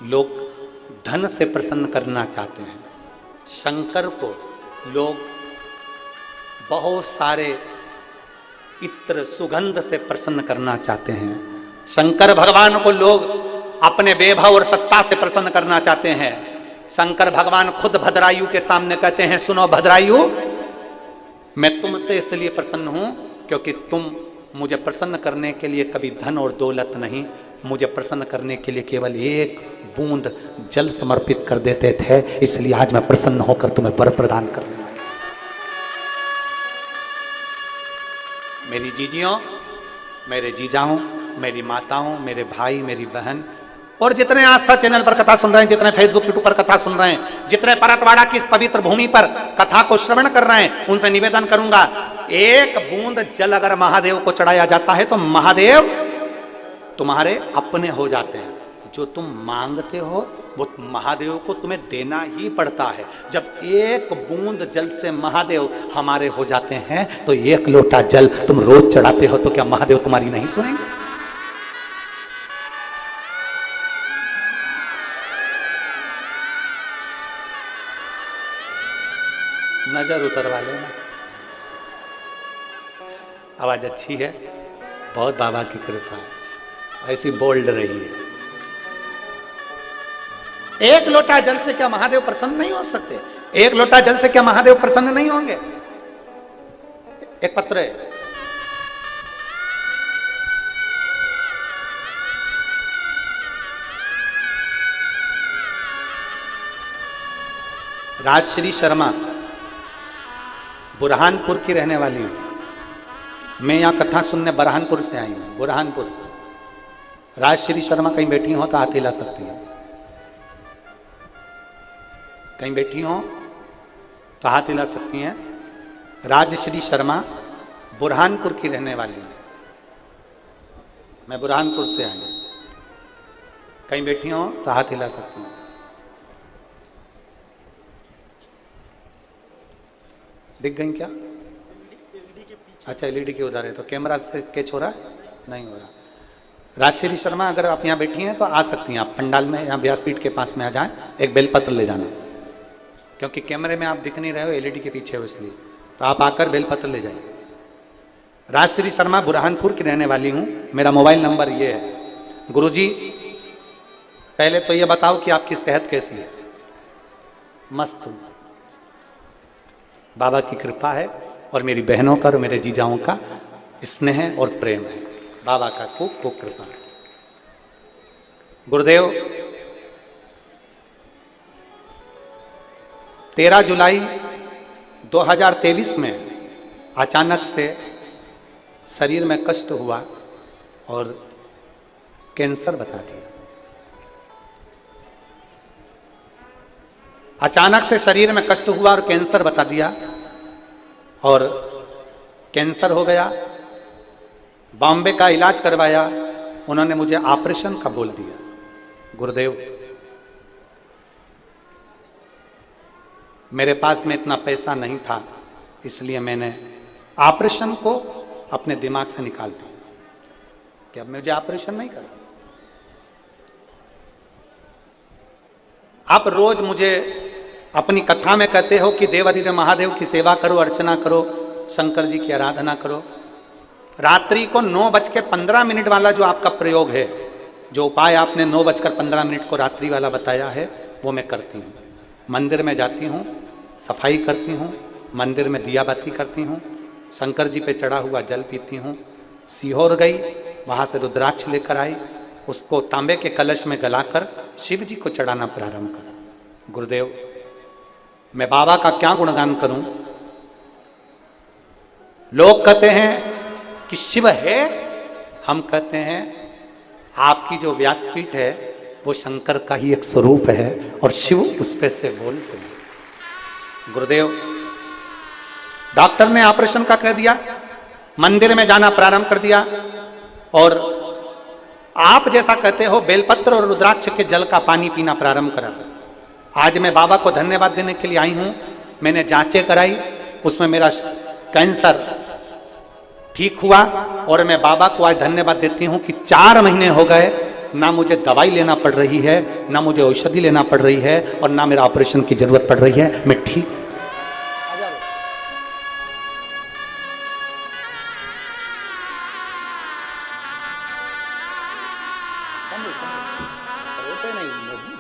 Speaker 1: लोग धन से प्रसन्न करना चाहते हैं। शंकर को लोग बहुत सारे इत्र सुगंध से प्रसन्न करना चाहते हैं। शंकर भगवान को लोग अपने वैभव और सत्ता से प्रसन्न करना चाहते हैं। शंकर भगवान खुद भद्रायु के सामने कहते हैं, सुनो भद्रायु, मैं तुमसे इसलिए प्रसन्न हूं क्योंकि तुम मुझे प्रसन्न करने के लिए कभी धन और दौलत नहीं, मुझे प्रसन्न करने के लिए केवल एक बूंद जल समर्पित कर देते थे, इसलिए आज मैं प्रसन्न होकर तुम्हें वर प्रदान करने वाला। मेरी जीजियों, मेरे जीजाओं, मेरी माताओं, मेरे भाई, मेरी बहन, और जितने आस्था चैनल पर कथा सुन रहे हैं, जितने फेसबुक यूट्यूब पर कथा सुन रहे हैं, जितने परतवाड़ा की इस पवित्र भूमि पर कथा को श्रवण कर रहे हैं, उनसे निवेदन करूंगा, एक बूंद जल अगर महादेव को चढ़ाया जाता है तो महादेव तुम्हारे अपने हो जाते हैं। जो तुम मांगते हो वो महादेव को तुम्हें देना ही पड़ता है। जब एक बूंद जल से महादेव हमारे हो जाते हैं तो एक लोटा जल तुम रोज चढ़ाते हो तो क्या महादेव तुम्हारी नहीं सुनेंगे? नजर उतरवा लेना। आवाज अच्छी है, बहुत बाबा की कृपा है, ऐसी बोल्ड रही है। एक लोटा जल से क्या महादेव प्रसन्न नहीं हो सकते? एक लोटा जल से क्या महादेव प्रसन्न नहीं होंगे? एक पत्र है, राजश्री शर्मा, बुरहानपुर की रहने वाली हूं मैं। यहां कथा सुनने बुरहानपुर से आई हूं, बुरहानपुर से। राजश्री शर्मा कहीं बैठी हो तो हाथ हिला सकती है, कहीं बैठी हो तो हाथ हिला सकती हैं। राजश्री शर्मा बुरहानपुर की रहने वाली है, मैं बुरहानपुर से आई हूं, कहीं बैठी हो तो हाथ हिला सकती हैं। दिख गई क्या? अच्छा, एलईडी के उधर है तो कैमरा से कैच हो रहा है? नहीं हो रहा। राजश्री शर्मा, अगर आप यहाँ बैठी हैं तो आ सकती हैं, आप पंडाल में यहाँ व्यासपीठ के पास में आ जाएं, एक बेलपत्र ले जाना, क्योंकि कैमरे में आप दिख नहीं रहे हो, एलईडी के पीछे हो, इसलिए तो आप आकर बेलपत्र ले जाइए। राजश्री शर्मा, बुरहानपुर की रहने वाली हूँ, मेरा मोबाइल नंबर ये है। गुरुजी, पहले तो ये बताओ कि आपकी सेहत कैसी है? मस्त हूँ, बाबा की कृपा है और मेरी बहनों का और मेरे जीजाओं का स्नेह और प्रेम है, बाबा का खूब खूब कृपा है। गुरुदेव, 13 जुलाई 2023 में अचानक से शरीर में कष्ट हुआ और कैंसर बता दिया। अचानक से शरीर में कष्ट हुआ और कैंसर बता दिया, और कैंसर हो गया। बॉम्बे का इलाज करवाया, उन्होंने मुझे ऑपरेशन का बोल दिया। गुरुदेव, मेरे पास में इतना पैसा नहीं था, इसलिए मैंने ऑपरेशन को अपने दिमाग से निकाल दिया कि अब मुझे ऑपरेशन नहीं करना। आप रोज मुझे अपनी कथा में कहते हो कि देवाधिदेव महादेव की सेवा करो, अर्चना करो, शंकर जी की आराधना करो। रात्रि को 9:15 वाला जो आपका प्रयोग है, जो उपाय आपने 9:15 को रात्रि वाला बताया है, वो मैं करती हूँ। मंदिर में जाती हूँ, सफाई करती हूँ, मंदिर में दिया बाती करती हूँ, शंकर जी पे चढ़ा हुआ जल पीती हूँ। सीहोर गई, वहाँ से रुद्राक्ष लेकर आई, उसको तांबे के कलश में गलाकर शिव जी को चढ़ाना प्रारंभ करा। गुरुदेव, मैं बाबा का क्या गुणगान करूं? लोग कहते हैं कि शिव है, हम कहते हैं आपकी जो व्यासपीठ है वो शंकर का ही एक स्वरूप है और शिव उस पे से बोलते हैं। गुरुदेव, डॉक्टर ने ऑपरेशन का कह दिया, मंदिर में जाना प्रारंभ कर दिया, और आप जैसा कहते हो बेलपत्र और रुद्राक्ष के जल का पानी पीना प्रारंभ करा। आज मैं बाबा को धन्यवाद देने के लिए आई हूं। मैंने जांचें कराई, उसमें मेरा कैंसर ठीक हुआ। और मैं बाबा को आज धन्यवाद देती हूं कि 4 महीने हो गए, ना मुझे दवाई लेना पड़ रही है, ना मुझे औषधि लेना पड़ रही है, और ना मेरा ऑपरेशन की जरूरत पड़ रही है। मैं ठीक।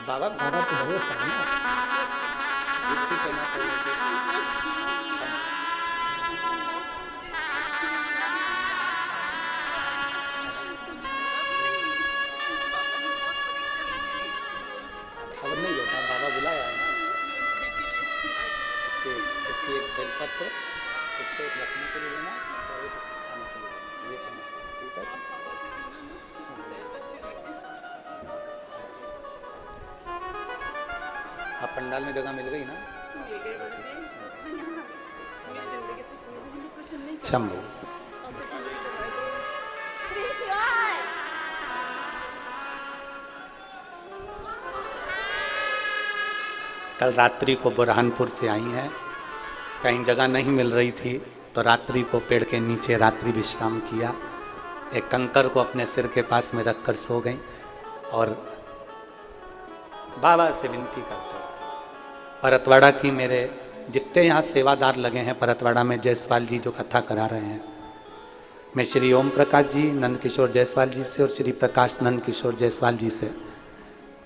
Speaker 1: बाबा बाबा तो बहुत है ना। खबर नहीं होता, बाबा बुलाया है ना। इसके एक बेलपत्र, इसको एक रखने के लिए लेना और एक खाने के लिए ये करना, ठीक है। आप पंडाल में जगह मिल गई ना। शंभू कल रात्रि को बुरहानपुर से आई हैं, कहीं जगह नहीं मिल रही थी तो रात्रि को पेड़ के नीचे रात्रि विश्राम किया। एक कंकर को अपने सिर के पास में रखकर सो गई और बाबा से विनती करते हैं। परतवाड़ा की मेरे जितने यहाँ सेवादार लगे हैं परतवाड़ा में, जायसवाल जी जो कथा करा रहे हैं, मैं श्री ओम प्रकाश जी, नंद किशोर जायसवाल जी से और श्री प्रकाश नंद किशोर जायसवाल जी से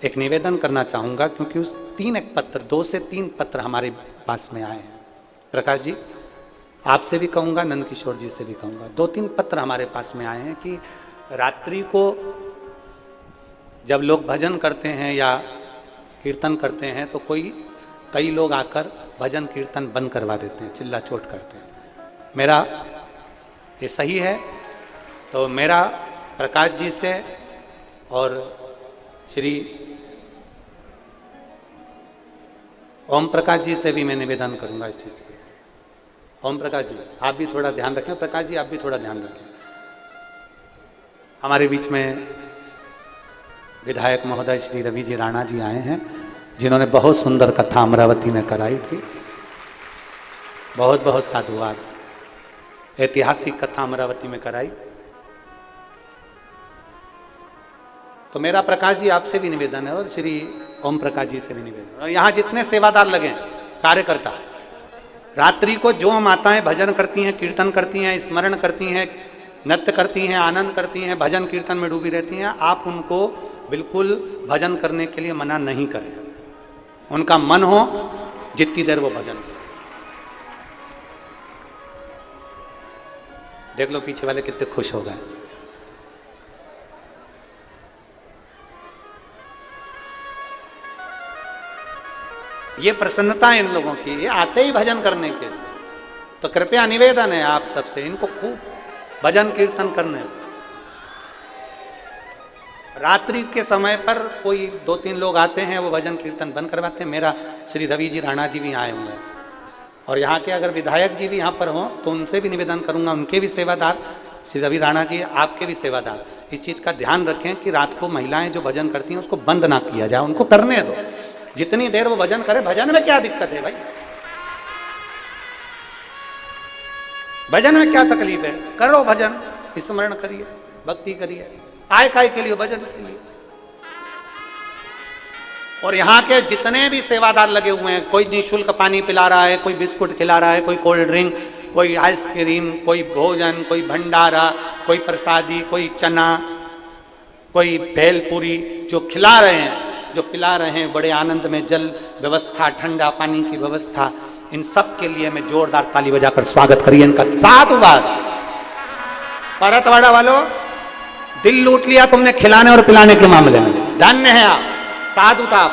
Speaker 1: एक निवेदन करना चाहूँगा, क्योंकि उस 2 से 3 पत्र हमारे पास में आए हैं। प्रकाश जी आपसे भी कहूँगा, नंद किशोर जी से भी कहूँगा, 2-3 पत्र हमारे पास में आए हैं कि रात्रि को जब लोग भजन करते हैं या कीर्तन करते हैं तो कई लोग आकर भजन कीर्तन बंद करवा देते हैं, चिल्ला चोट करते हैं। मेरा ये सही है? तो मेरा प्रकाश जी से और श्री ओम प्रकाश जी से भी मैं निवेदन करूंगा इस चीज़ को। ओम प्रकाश जी आप भी थोड़ा ध्यान रखें, प्रकाश जी आप भी थोड़ा ध्यान रखें। हमारे बीच में विधायक महोदय श्री रवि जी राणा जी आए हैं, जिन्होंने बहुत सुंदर कथा अमरावती में कराई थी। बहुत बहुत साधुवाद। ऐतिहासिक कथा अमरावती में कराई। तो मेरा प्रकाश जी आपसे भी निवेदन है और श्री ओम प्रकाश जी से भी निवेदन, और यहाँ जितने सेवादार लगे हैं, कार्यकर्ता, रात्रि को जो माताएं भजन करती हैं, कीर्तन करती हैं, स्मरण करती हैं, नृत्य करती हैं, आनंद करती हैं, भजन कीर्तन में डूबी रहती हैं, आप उनको बिल्कुल भजन करने के लिए मना नहीं करें। उनका मन हो जितनी देर वो भजन करें। देख लो पीछे वाले कितने खुश हो गए। ये प्रसन्नता है इन लोगों की, ये आते ही भजन करने के लिए। तो कृपया निवेदन है आप सबसे, इनको खूब भजन कीर्तन करने। रात्रि के समय पर कोई 2-3 लोग आते हैं, वो भजन कीर्तन बंद करवाते हैं। मेरा श्री रवि जी राणा जी भी आए हुए हैं, और यहाँ के अगर विधायक जी भी यहाँ पर हों तो उनसे भी निवेदन करूँगा, उनके भी सेवादार, श्री रवि राणा जी आपके भी सेवादार, इस चीज़ का ध्यान रखें कि रात को महिलाएं जो भजन करती हैं उसको बंद ना किया जाए, उनको करने दो। जितनी देर वो भजन करे, भजन में क्या दिक्कत है भाई? भजन में क्या तकलीफ है? करो भजन, स्मरण करिए, भक्ति करिए, आय काय के लिए, भजन के लिए। और यहाँ के जितने भी सेवादार लगे हुए हैं, कोई निःशुल्क पानी पिला रहा है, कोई बिस्कुट खिला रहा है, कोई कोल्ड ड्रिंक, कोई आइसक्रीम, कोई भोजन, कोई भंडारा, कोई प्रसादी, कोई चना, कोई भेलपुरी, जो खिला रहे हैं, जो पिला रहे हैं, बड़े आनंद में, जल व्यवस्था, ठंडा पानी की व्यवस्था, इन सब के लिए मैं जोरदार ताली बजाकर स्वागत करिए इनका। साधुवाद। परतवाड़ा वालों, दिल लूट लिया तुमने खिलाने और पिलाने के मामले में, धन्य है आप, साधुता।